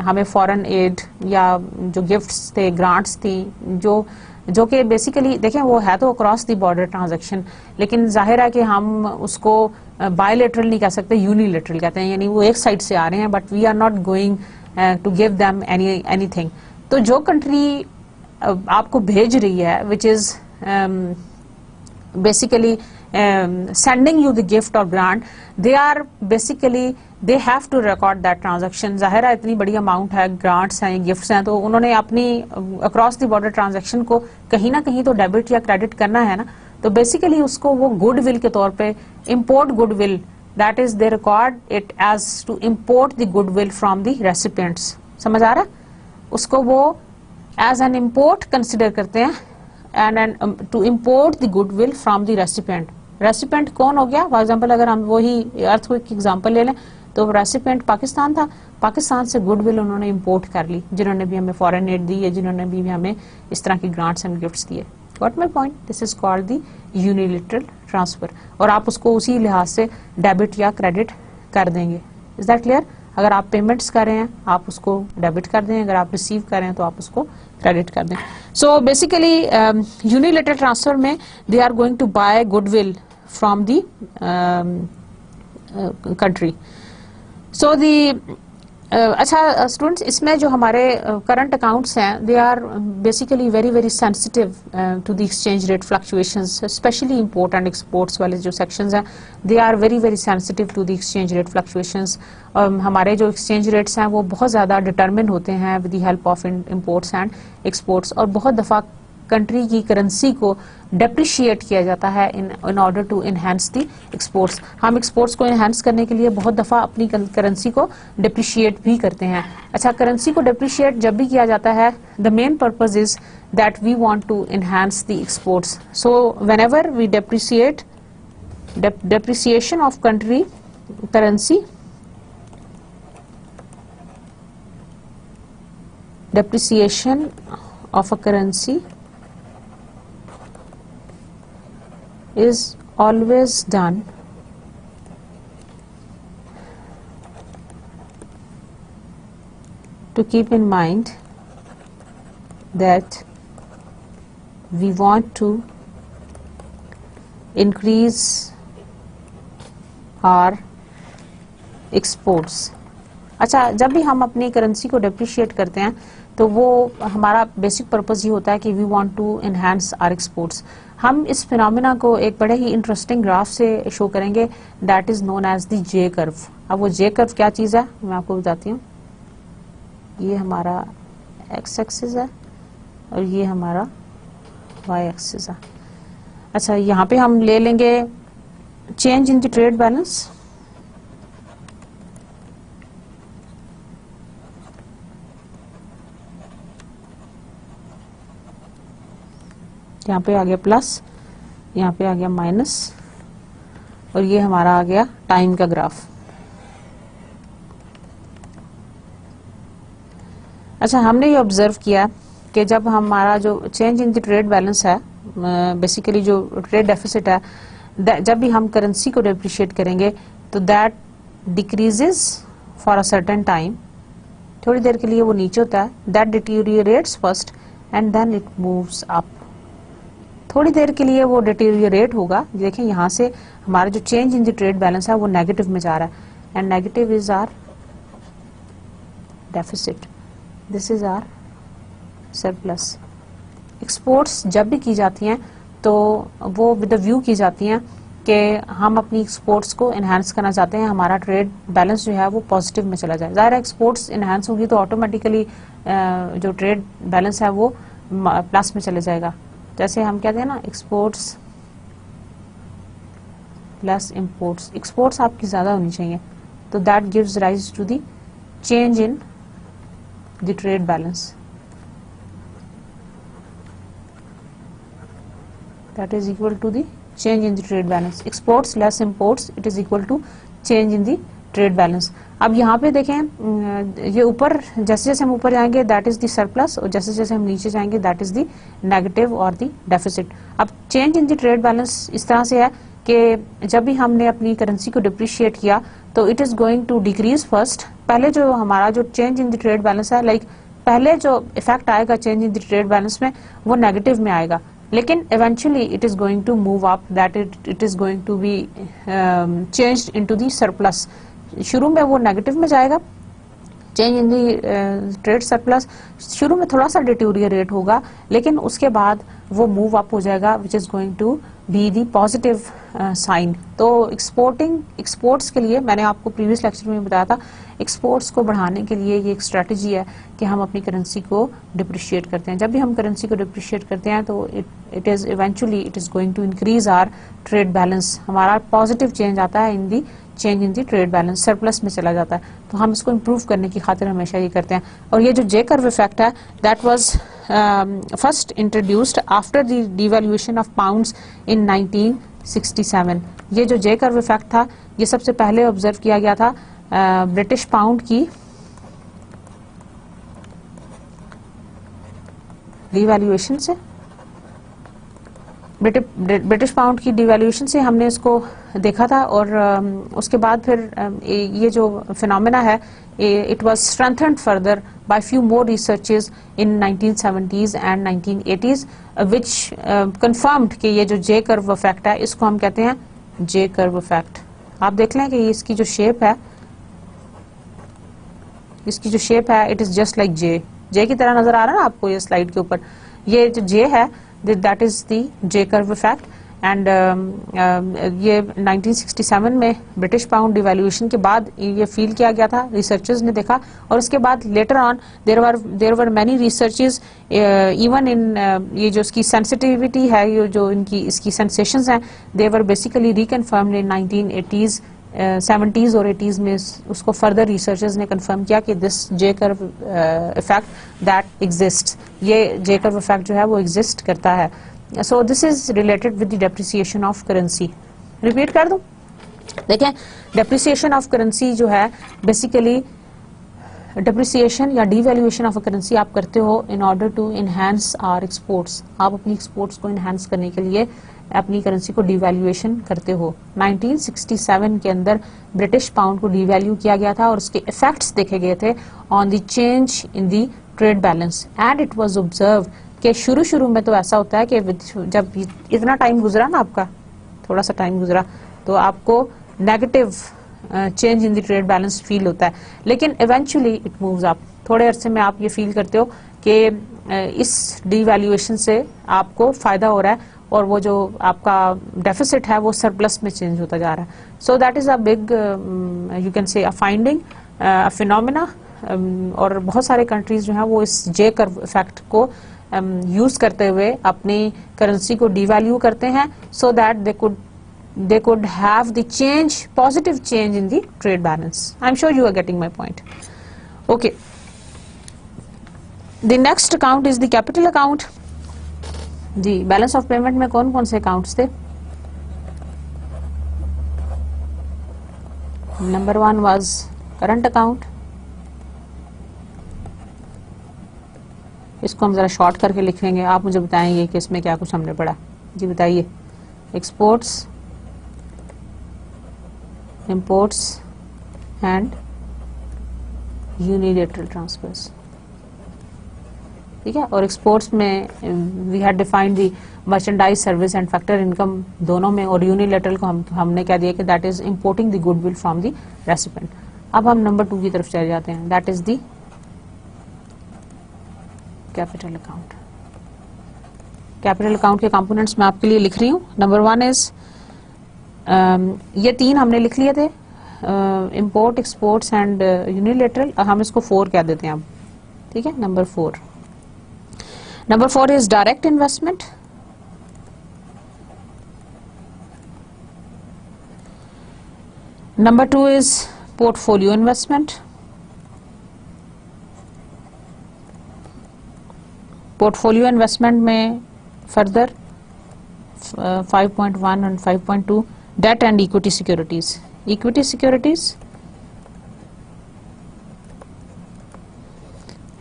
हमें फॉरेन एड या जो गिफ्ट्स थे, ग्रांट्स थी, जो कि बेसिकली देखें वो है तो अक्रॉस द बॉर्डर ट्रांजैक्शन, लेकिन जाहिर है कि हम उसको बायलेटरल नहीं कह सकते, यूनिलेटरल कहते हैं, यानी वो एक साइड से आ रहे हैं but we are not going to give them anything. तो जो कंट्री आपको भेज रही है which is basically sending you the gift or grant, they are basically they have to record that transaction। जाहिर है इतनी बड़ी अमाउंट है, ग्रांट्स हैं, गिफ्ट्स हैं, तो उन्होंने अपनी अक्रॉस द बॉर्डर ट्रांजैक्शन को कहीं ना कहीं तो डेबिट या क्रेडिट करना है ना, तो बेसिकली उसको वो गुडविल के तौर पे, import goodwill, that is they record it as to import the goodwill from the recipients. समझ आ रहा है? उसको वो एज एन इम्पोर्ट कंसिडर करते हैं, and to import the goodwill from the recipient. Recipient कौन हो गया? फॉर एग्जांपल अगर हम वही अर्थक्वेक की एग्जांपल ले लें तो रेसिपिएंट पाकिस्तान था, पाकिस्तान से गुडविल उन्होंने इंपोर्ट कर ली, जिन्होंने भी हमें फॉरेन एड दी है, जिन्होंने भी हमें इस तरह की ग्रांट्स एंड गिफ्ट्स दिए। Got my point? This is called the unilateral transfer, और आप उसको उसी लिहाज से डेबिट या क्रेडिट कर देंगे। Is that clear? अगर आप पेमेंट्स कर रहे हैं आप उसको डेबिट कर दें, अगर आप रिसीव कर रहे हैं तो आप उसको क्रेडिट कर दें। सो बेसिकली यूनिलेटरल ट्रांसफर में they are going to buy goodwill from the country. So the अच्छा स्टूडेंट्स, इसमें जो हमारे करंट अकाउंट्स हैं they are basically very very sensitive to the exchange rate fluctuations, specially import and exports वाले जो sections हैं they are very very sensitive to the exchange rate fluctuations. हमारे जो एक्सचेंज रेट्स हैं वो बहुत ज़्यादा डिटरमिन होते हैं with the help of imports and exports, और बहुत दफ़ा कंट्री की करेंसी को डेप्रिशिएट किया जाता है in order to enhance the exports. हम एक्सपोर्ट्स को इनहेंस करने के लिए बहुत दफ़ा अपनी करेंसी को डेप्रिशिएट भी करते हैं। अच्छा, करेंसी को डेप्रिशिएट जब भी किया जाता है the main purpose is that we want to enhance the exports. So whenever we depreciate, depreciation of country currency, depreciation of a currency is always done to keep in mind that we want to increase our exports। अच्छा, जब भी हम अपनी currency को depreciate करते हैं तो वो हमारा बेसिक पर्पस ये होता है कि we want to enhance our exports. हम इस फिनोमेना को एक बड़े ही इंटरेस्टिंग ग्राफ से शो करेंगे, that is known as the J curve. अब वो जे कर्व क्या चीज़ है मैं आपको बताती हूँ। ये हमारा एक्स एक्सिस है और ये हमारा वाई एक्सिस है। अच्छा, यहाँ पे हम ले लेंगे change in the trade balance. यहाँ पे आ गया प्लस, यहाँ पे आ गया माइनस, और ये हमारा आ गया टाइम का ग्राफ। अच्छा, हमने ये ऑब्जर्व किया कि जब हमारा जो change in the trade balance है, बेसिकली जो ट्रेड डेफिसिट है, जब भी हम करेंसी को डिप्रिशिएट करेंगे तो that decreases for a certain time, थोड़ी देर के लिए वो नीचे होता है, that deteriorates first and then it moves up. थोड़ी देर के लिए वो डिटीरियरेट होगा, देखें यहाँ से हमारा जो change in the trade balance है वो नेगेटिव में जा रहा है, and negative is our deficit, this is our surplus. Exports जब भी की जाती हैं तो वो विद द व्यू की जाती हैं कि हम अपनी एक्सपोर्ट्स को इन्हांस करना चाहते हैं, हमारा ट्रेड बैलेंस जो है वो पॉजिटिव में चला जाए। ज़ाहिर है एक्सपोर्ट्स इन्हांस होगी तो ऑटोमेटिकली जो ट्रेड बैलेंस है वो प्लस में चले जाएगा। जैसे हम कहते हैं ना, एक्सपोर्ट्स प्लस इंपोर्ट्स, एक्सपोर्ट्स आपकी ज़्यादा होनी चाहिए, तो that gives rise to the change in the trade balance, that is equal to the change in the trade balance. Exports less imports, it is equal to change in the trade balance. अब यहाँ पे देखें ये ऊपर जैसे जैसे हम ऊपर जाएंगे दैट इज द सरप्लस, और जैसे जैसे हम नीचे जाएंगे दैट इज द नेगेटिव और द डेफिसिट। अब change in the trade balance इस तरह से है कि जब भी हमने अपनी करेंसी को डिप्रिशिएट किया तो it is going to decrease first. पहले जो हमारा जो change in the trade balance है, लाइक पहले जो इफेक्ट आएगा change in the trade balance में वो नेगेटिव में आएगा, लेकिन eventually it is going to move up, that it is going to be changed into the surplus. शुरू में वो नेगेटिव में जाएगा, change in the trade surplus, शुरू में थोड़ा सा डिटीरियरेट होगा लेकिन उसके बाद वो मूव अप हो जाएगा, which is going to be the positive sign. तो एक्सपोर्ट्स के लिए मैंने आपको प्रीवियस लेक्चर में बताया था, एक्सपोर्ट्स को बढ़ाने के लिए ये एक स्ट्रेटजी है कि हम अपनी करेंसी को डिप्रिशिएट करते हैं। जब भी हम करेंसी को डिप्रिशिएट करते हैं तो it is eventually it is going to increase our trade balance, हमारा पॉजिटिव चेंज आता है in the change in the trade balance, surplus में चला जाता है। तो हम इसको इम्प्रूव करने की खातिर हमेशा ये करते हैं। और ये जो जे कर्व इफेक्ट है that was first introduced after the devaluation of pounds in 1967। ये जो जे कर्व इफेक्ट था ये सबसे पहले ऑब्जर्व किया गया था ब्रिटिश पाउंड की डिवैल्यूएशन से, ब्रिटिश पाउंड की डिवैल्यूएशन से हमने इसको देखा था। और उसके बाद फिर ये जो फिनोमेना है it was strengthened further by few more researches in 1970s and 1980s which confirmed कि ये जो J curve effect है इसको हम कहते हैं J curve effect। आप देख लें कि इसकी जो शेप है, इसकी जो शेप है it is just like J की तरह नजर आ रहा है ना आपको ये स्लाइड के ऊपर। ये जो J है that is the J curve effect and ये 1967 में ब्रिटिश पाउंड डिवैल्यूएशन के बाद ये फील किया गया था, रिसर्चर्स ने देखा। और उसके बाद later on there were many researches even in ये जो इसकी सेंसिटिविटी है, ये जो इनकी इसकी सेंसेशंस हैं दे were basically रिकन्फर्म्ड in 1980s 70s और 80s में उसको फर्दर रिसर्चर्स ने कंफर्म किया कि this J curve effect that exist, ये जे कर्व इफेक्ट जो है वो एग्जिस्ट करता है। So this is related with the depreciation of currency. Repeat कर दूं? देखें depreciation of currency जो है basically depreciation या devaluation of a currency आप करते हो in order to enhance our exports। आप अपनी exports को enhance करने के लिए अपनी करेंसी को devaluation करते हो। 1967 के अंदर ब्रिटिश पाउंड को devalue किया गया था और उसके effects देखे गए थे on the change in the trade balance and it was observed कि शुरू में तो ऐसा होता है कि जब इतना टाइम गुजरा ना, आपका थोड़ा सा टाइम गुजरा तो आपको negative change in the trade balance feel होता है, लेकिन इवेंचुअली इट मूव्स अप। थोड़े अरसे में आप ये फील करते हो कि इस डिवैल्यूएशन से आपको फायदा हो रहा है और वो जो आपका डेफिसिट है वो सरप्लस में चेंज होता जा रहा है। So that is a big you can say a finding, a phenomena. और बहुत सारे कंट्रीज जो हैं वो इस जे कर्व इफेक्ट को यूज करते हुए अपनी करेंसी को डिवैल्यू करते हैं so that they could have the positive change in the trade balance. I'm sure you are getting my point. Okay. The next account is the capital account. जी, balance of payment में कौन कौन से accounts थे? Number 1 was current account, इसको हम जरा short करके लिखेंगे, आप मुझे बताएंगे कि इसमें क्या कुछ हमने पढ़ा। जी बताइए। Exports imports and unilateral transfers, ठीक है। और एक्सपोर्ट्स में we had defined the merchandise service and factor income दोनों में, और यूनिलेटरल को हमने क्या दिया कि that is importing the goodwill from the recipient. अब हम नंबर 2 की तरफ चले जाते हैं, that is the capital account. Capital account के कंपोनेंट्स मैं आपके लिए लिख रही हूँ। नंबर 1 इज ये 3 हमने लिख लिए थे, इंपोर्ट, एक्सपोर्ट्स एंड यूनिलेटरल, हम इसको 4 कह देते हैं अब, ठीक है। Number 4 is direct investment, number 2 is portfolio investment, portfolio investment में further 5.1 and 5.2 debt and equity securities, equity securities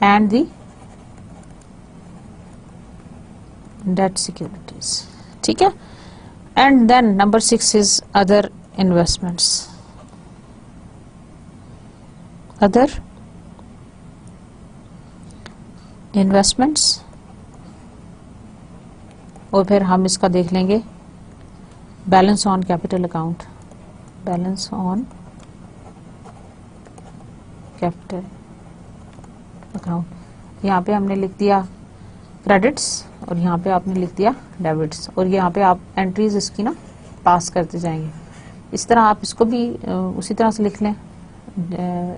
and the debt securities, ठीक है। and then number 6 is other investments, other investments, और फिर हम इसका देख लेंगे balance on capital account, balance on capital account. यहाँ पे हमने लिख दिया क्रेडिट्स और यहाँ पे आपने लिख दिया डेबिट्स, और यहाँ पे आप एंट्रीज इसकी ना पास करते जाएंगे। इस तरह आप इसको भी उसी तरह से लिख लें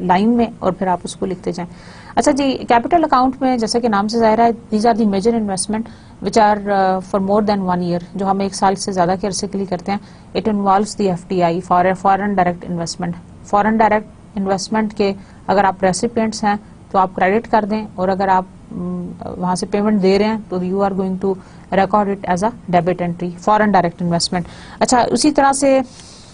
लाइन में, और फिर आप उसको लिखते जाएं। अच्छा जी, कैपिटल अकाउंट में जैसे कि नाम से जाहिर है, these are the major investment which are for more than 1 year, जो हम 1 साल से ज्यादा के अरसे के लिए करते हैं। It involves the FDI, foreign direct investment. Foreign direct investment के अगर आप रेसिपिएंट्स हैं तो आप क्रेडिट कर दें, और अगर आप वहां से पेमेंट दे रहे हैं तो you are going to record it as a debit entry, foreign direct investment. अच्छा, उसी तरह से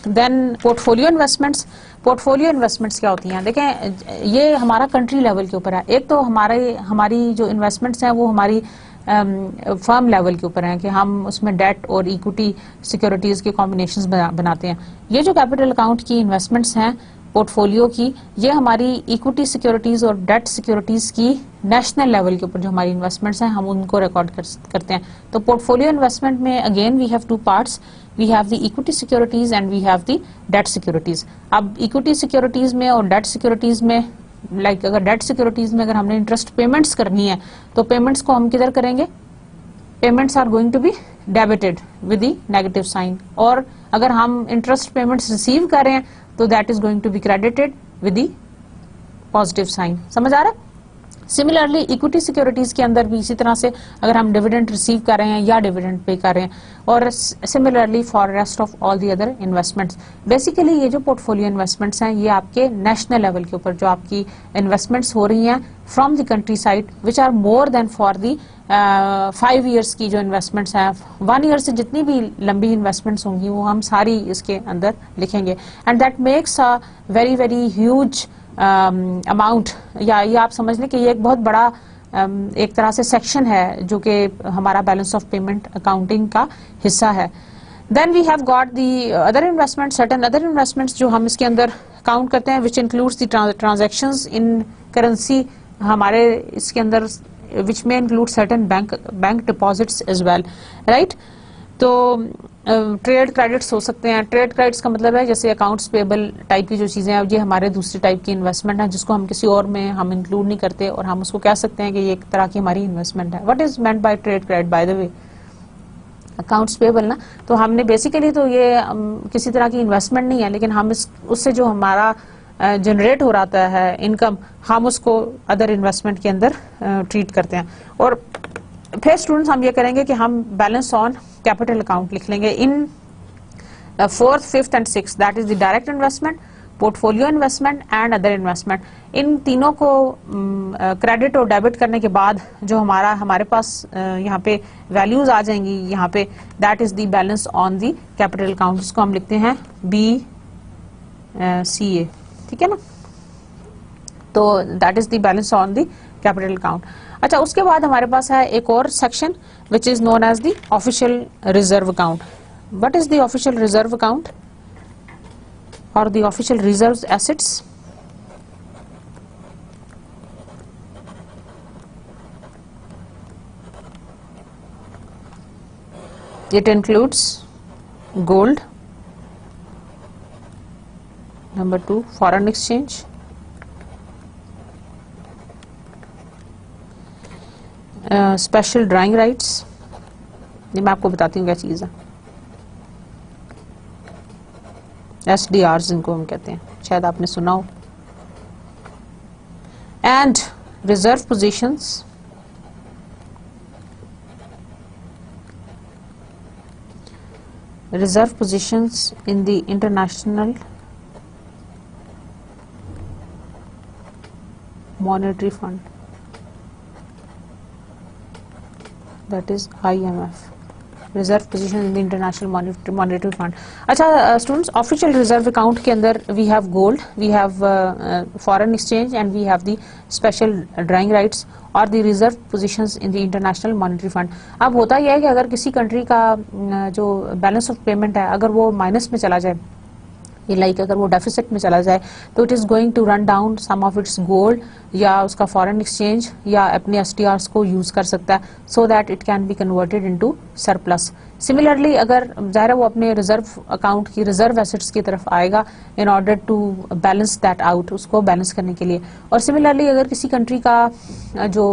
then portfolio investments. Portfolio investments क्या होती हैं? देखें, ये हमारा कंट्री लेवल के ऊपर है। एक तो हमारी जो इन्वेस्टमेंट्स हैं वो हमारी फर्म लेवल के ऊपर हैं कि हम उसमें डेट और इक्विटी सिक्योरिटीज के कॉम्बिनेशंस बनाते हैं। ये जो कैपिटल अकाउंट की इन्वेस्टमेंट्स हैं पोर्टफोलियो की, ये हमारी इक्विटी सिक्योरिटीज और डेट सिक्योरिटीज की नेशनल लेवल के ऊपर जो हमारी इन्वेस्टमेंट्स हैं हम उनको रिकॉर्ड करते हैं। तो पोर्टफोलियो इन्वेस्टमेंट में again we have 2 parts, we have the equity securities and we have the debt securities. अब इक्विटी सिक्योरिटीज में और डेट सिक्योरिटीज में, लाइक अगर डेट सिक्योरिटीज में अगर हमने इंटरेस्ट पेमेंट्स करनी है तो पेमेंट्स को हम किधर करेंगे? Payments are going to be debited with the negative sign, और अगर हम इंटरेस्ट पेमेंट्स रिसीव कर रहे हैं तो that is going to be credited with the positive sign. समझ आ रहा है? सिमिलरली इक्विटी सिक्योरिटीज के अंदर भी इसी तरह से अगर हम डिविडेंड रिसीव कर रहे हैं या डिविडेंड पे कर रहे हैं, और similarly for rest of all the other investments. Basically ये जो पोर्टफोलियो इन्वेस्टमेंट्स हैं ये आपके नेशनल लेवल के ऊपर जो आपकी इन्वेस्टमेंट्स हो रही हैं from the country side which are more than for the 5 years की जो इन्वेस्टमेंट्स हैं, 1 ईयर से जितनी भी लंबी इन्वेस्टमेंट्स होंगी वो हम सारी इसके अंदर लिखेंगे। And that makes a very very huge amount, या ये आप समझ लें कि ये एक बहुत बड़ा एक तरह से सेक्शन है जो कि हमारा बैलेंस ऑफ पेमेंट अकाउंटिंग का हिस्सा है। Then we have got the other investment, certain other investments जो हम इसके अंदर काउंट करते हैं, which includes the transactions in currency हमारे इसके अंदर, विच में include certain bank deposits as well, right. तो ट्रेड क्रेडिट्स हो सकते हैं। ट्रेड क्रेडिट्स का मतलब है जैसे अकाउंट्स पेबल टाइप की जो चीजें हैं, ये हमारे दूसरी टाइप की इन्वेस्टमेंट है जिसको हम किसी और में हम इंक्लूड नहीं करते, और हम उसको कह सकते हैं कि ये एक तरह की हमारी इन्वेस्टमेंट है। What is meant bye trade credit by the way? Accounts payable ना, तो हमने बेसिकली तो ये किसी तरह की इन्वेस्टमेंट नहीं है, लेकिन हम उससे जो हमारा जनरेट हो रहा है इनकम, हम उसको अदर इन्वेस्टमेंट के अंदर ट्रीट करते हैं। और फिर स्टूडेंट्स हम ये करेंगे कि हम बैलेंस ऑन कैपिटल अकाउंट लिख लेंगे in 4th, 5th and 6th, that is the direct investment, portfolio investment and other investment. इन तीनों को क्रेडिट और डेबिट करने के बाद जो हमारे पास यहाँ पे वैल्यूज आ जाएंगी यहाँ पे, that is the balance on the capital account, जिसको हम लिखते हैं BCA, ठीक है ना। तो that is the balance on the capital account. अच्छा, उसके बाद हमारे पास है एक और section which is known as the official reserve account. What is the official reserve account? or the official reserves assets. It includes gold. Number 2, foreign exchange. Special drawing rights. ये मैं आपको बताती हूँ क्या चीज़ है. SDRs इनको हम कहते हैं, शायद आपने सुना हो. And reserve positions. Reserve positions in the international monetary fund, that is IMF. Reserve position in the international monetary fund. अच्छा students, official reserve account के अंदर we have gold, we have foreign exchange and we have the special drawing rights और the reserve positions in the international monetary fund. अब होता यह है कि अगर किसी कंट्री का जो बैलेंस ऑफ पेमेंट है अगर वो माइनस में चला जाए, ये लाइक अगर वो डेफिसिट में चला जाए, तो it is going to run down some of its gold या उसका फॉरेन एक्सचेंज या अपने SDRs को यूज़ कर सकता है, so that it can be converted into surplus. Similarly अगर ज़ाहिर है वो अपने रिजर्व अकाउंट की रिजर्व एसेट्स की तरफ आएगा in order to balance that out, उसको बैलेंस करने के लिए. और सिमिलरली अगर किसी कंट्री का जो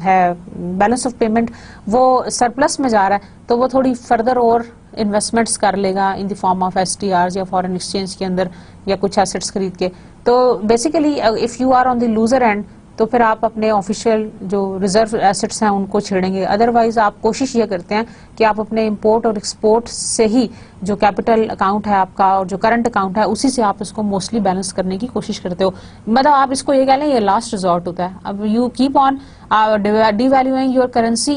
है बैलेंस ऑफ पेमेंट वो सरप्लस में जा रहा है, तो वो थोड़ी फर्दर और इन्वेस्टमेंट्स कर लेगा in the form of SDRs या फॉरेन एक्सचेंज के अंदर या कुछ एसेट्स खरीद के. तो basically if you are on the loser end, तो फिर आप अपने ऑफिशियल जो रिजर्व एसेट्स हैं उनको छेड़ेंगे. अदरवाइज आप कोशिश ये करते हैं कि आप अपने इंपोर्ट और एक्सपोर्ट से ही जो कैपिटल अकाउंट है आपका और जो करंट अकाउंट है उसी से आप इसको मोस्टली बैलेंस करने की कोशिश करते हो. मतलब आप इसको ये कह लें ये लास्ट रिजॉर्ट होता है. अब you keep on devaluing your currency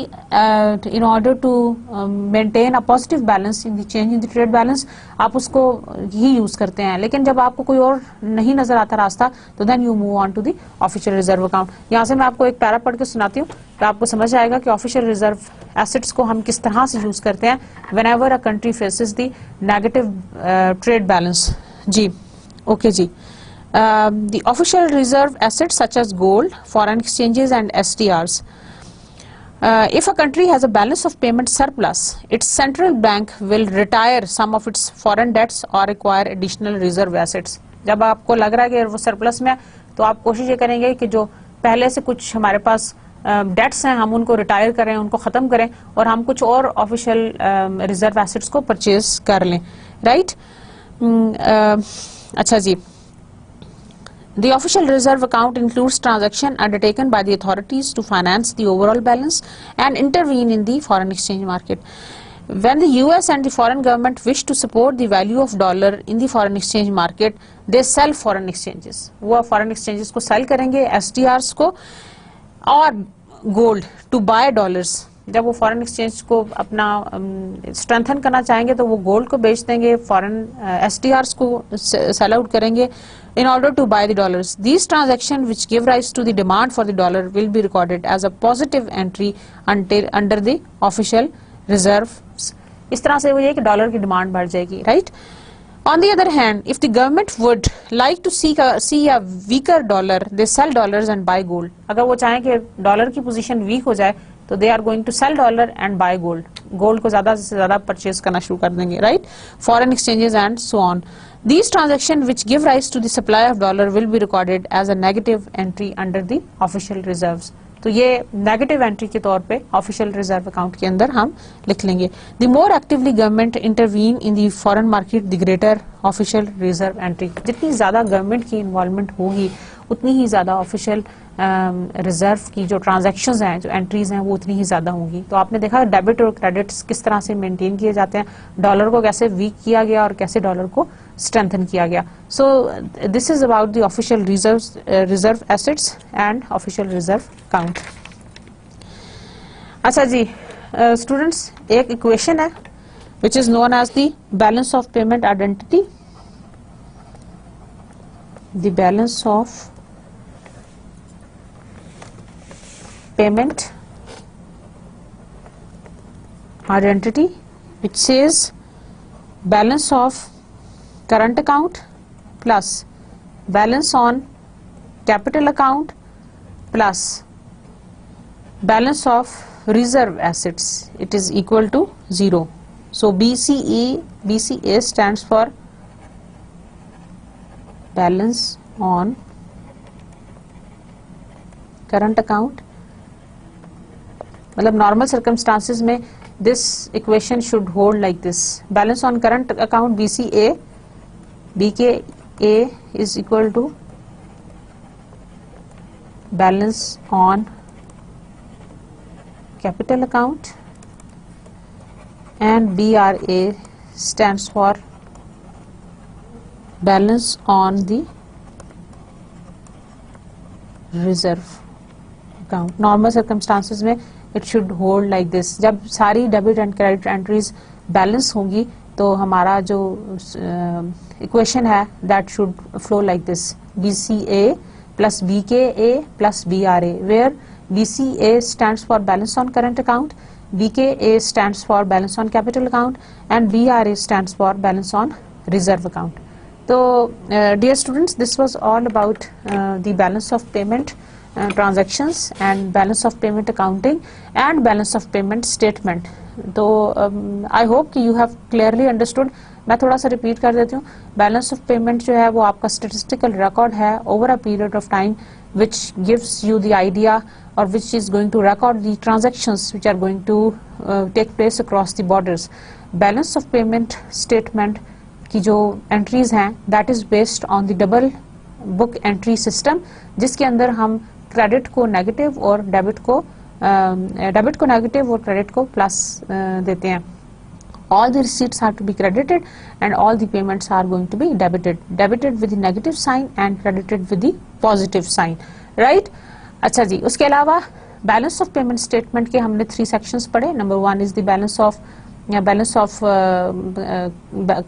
in order to maintain a positive balance in the change in the trade balance. आप उसको ही यूज करते हैं, लेकिन जब आपको कोई और नहीं नजर आता रास्ता, तो then you move on to the official reserve account. यहाँ से मैं आपको एक पैरा पढ़ के सुनाती हूँ तो आपको समझ आएगा कि ऑफिशियल रिजर्व एसेट्स को हम किस तरह से यूज करते हैं whenever a country faces the negative trade balance. जी ओके जी. The official reserve assets such as gold, foreign exchanges and SDRs. If a country has a balance of payment surplus, its central bank will retire some of its foreign debts or acquire additional reserve assets. जब आपको लग रहा है कि वो surplus में है, तो आप कोशिश ये करेंगे कि जो पहले से कुछ हमारे पास डेट्स हैं हम उनको रिटायर करें, उनको ख़त्म करें और हम कुछ और ऑफिशियल रिजर्व एसेट्स को परचेज कर लें. राइट. अच्छा जी. The official reserve account includes transactions undertaken by the authorities to finance the overall balance and intervene in the foreign exchange market. When the US and the foreign government wish to support the value of dollar in the foreign exchange market, they sell foreign exchanges. वो foreign exchanges को sell करेंगे, SDRs को और gold to buy dollars. जब वो foreign exchange को अपना strengthen करना चाहेंगे तो वो गोल्ड को बेच देंगे, फॉरेन SDRs को सेल आउट करेंगे in order to buy the dollars. These transactions which give rise to the demand for the dollar will be recorded as a positive entry under the official reserves. इस तरह से वो ये कि dollar की demand बढ़ जाएगी. Right. On the other hand, if the government would like to see a weaker dollar, they sell dollars and buy gold. अगर वो चाहें कि डॉलर की पोजीशन वीक हो जाए तो they are going to sell dollar and buy gold. Gold को ज़्यादा से ज़्यादा परचेज करना शुरू कर देंगे. Right. Foreign exchanges and so on. These transactions which give rise to the supply of dollar will be recorded as a negative entry under the official reserves. तो ये नेगेटिव एंट्री के तौर पे ऑफिशियल रिजर्व अकाउंट के अंदर हम लिख लेंगे. The more actively government intervene in the foreign market the greater official reserve entry. जितनी ज़्यादा गवर्नमेंट की इन्वॉल्वमेंट होगी उतनी ही ज़्यादा ऑफिशियल रिजर्व की जो ट्रांजैक्शंस हैं, जो एंट्रीज हैं, वो उतनी ही ज़्यादा होंगी. तो आपने देखा डेबिट और क्रेडिट्स किस तरह से मेंटेन किए जाते हैं, डॉलर को कैसे वीक किया गया और कैसे डॉलर को strengthen किया गया. So this is about the official reserve assets and official reserve account. अच्छा जी students, एक equation है which is known as the balance of payment identity. The balance of payment identity which says balance of current account plus balance on capital account plus balance of reserve assets, it is equal to 0. So BCA stands for balance on current account. मतलब normal circumstances में this equation should hold like this. Balance on current account BKA is equal to balance on capital account, and BRA stands for balance on the reserve account. Normal circumstances में it should hold like this. जब सारी debit and credit entries balance होंगी तो हमारा जो equation है that should flow like this. BCA plus BKA plus BRA, where BCA stands for balance on current account, BKA stands for balance on capital account, and BRA stands for balance on reserve account. So dear students, this was all about the balance of payment transactions and balance of payment accounting and balance of payment statement. तो I hope you have clearly understood. मैं थोड़ा सा repeat कर देती हूँ. Balance of payment जो है वो आपका स्टेटिस्टिकल रिकॉर्ड है over a period of time which gives you the idea or which is going to record the transactions which are going to take place across the borders. Balance of payment statement की जो entries हैं that is based on the double book entry system, जिसके अंदर हम credit को negative और debit को negative और क्रेडिट को प्लस देते हैं. All the receipts are to be credited and all the payments are going to be debited with the negative sign and credited with the positive sign, right? अच्छा जी, उसके अलावा balance of payment statement के हमने 3 sections पढ़े. Number 1 is the balance of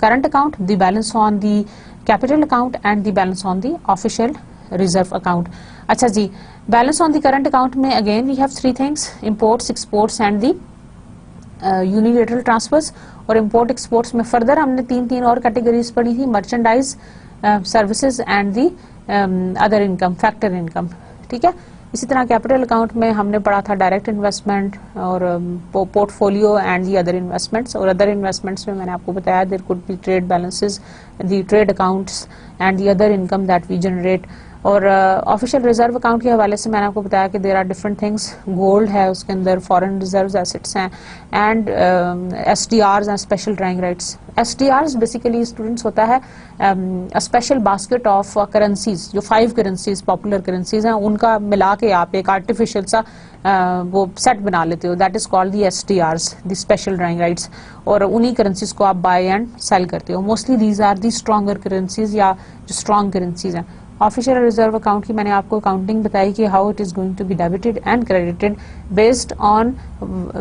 current account, the balance on the capital account and the balance on the official reserve account. अच्छा जी, balance on the current account में again we have 3 things, imports, exports and the unilateral transfers. और import exports में further हमने 3 और categories पढ़ी थी, merchandise, services and the other income, factor income. ठीक है. इसी तरह कैपिटल अकाउंट में हमने पढ़ा था डायरेक्ट इन्वेस्टमेंट और portfolio and the other investments. और अदर इन्वेस्टमेंट्स में मैंने आपको बताया there could be trade balances, the trade accounts and the other income that we generate. और ऑफिशियल रिजर्व अकाउंट के हवाले से मैंने आपको बताया कि there are different things. Gold है, उसके अंदर फॉरेन रिजर्व एसेट्स हैं and SDRs and special drawing rights. SDRs basically students होता है स्पेशल बास्केट ऑफ करेंसीज, जो 5 करेंसीज पॉपुलर करेंसीज हैं उनका मिला के आप एक आर्टिफिशियल सा वो सेट बना लेते हो, that is called the SDRs, the special drawing rights. और उन्हीं करेंसीज को आप बाय एंड सेल करते हो. Mostly these are the stronger currencies या जो स्ट्रॉन्ग करेंसीज हैं. ऑफिशियल रिजर्व अकाउंट की मैंने आपको अकाउंटिंग बताई कि how it is going to be debited and credited based on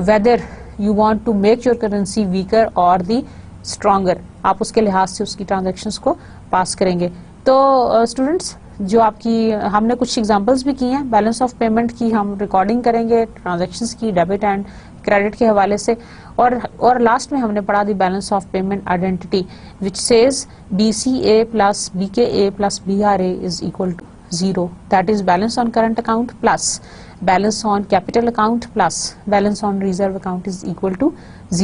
whether you want to make your currency weaker और the stronger. आप उसके लिहाज से उसकी ट्रांजैक्शंस को पास करेंगे. तो स्टूडेंट्स, जो आपकी हमने कुछ एग्जांपल्स भी की हैं बैलेंस ऑफ पेमेंट की, हम रिकॉर्डिंग करेंगे ट्रांजैक्शंस की डेबिट एंड क्रेडिट के हवाले से. और लास्ट में हमने पढ़ा दी balance of payment identity which says BCA plus BKA plus BRA is equal to 0. That is balance on current account plus balance on capital account plus balance on reserve account is equal to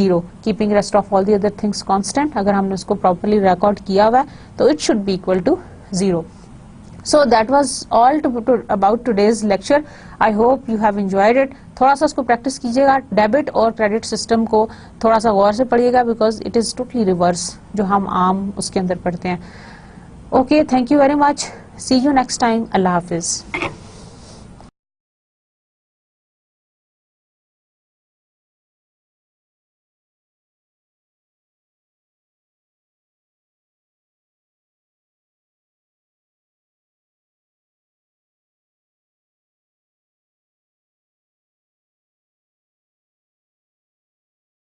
0. Keeping rest of all the other things constant. अगर हमने उसको properly record किया हुआ है तो it should be equal to 0. So that was all about today's lecture. I hope you have enjoyed it. थोड़ा सा उसको प्रैक्टिस कीजिएगा. डेबिट और क्रेडिट सिस्टम को थोड़ा सा गौर से पढ़िएगा because it is totally reverse जो हम आम उसके अंदर पढ़ते हैं. Okay, thank you very much. See you next time. अल्लाह हाफिज.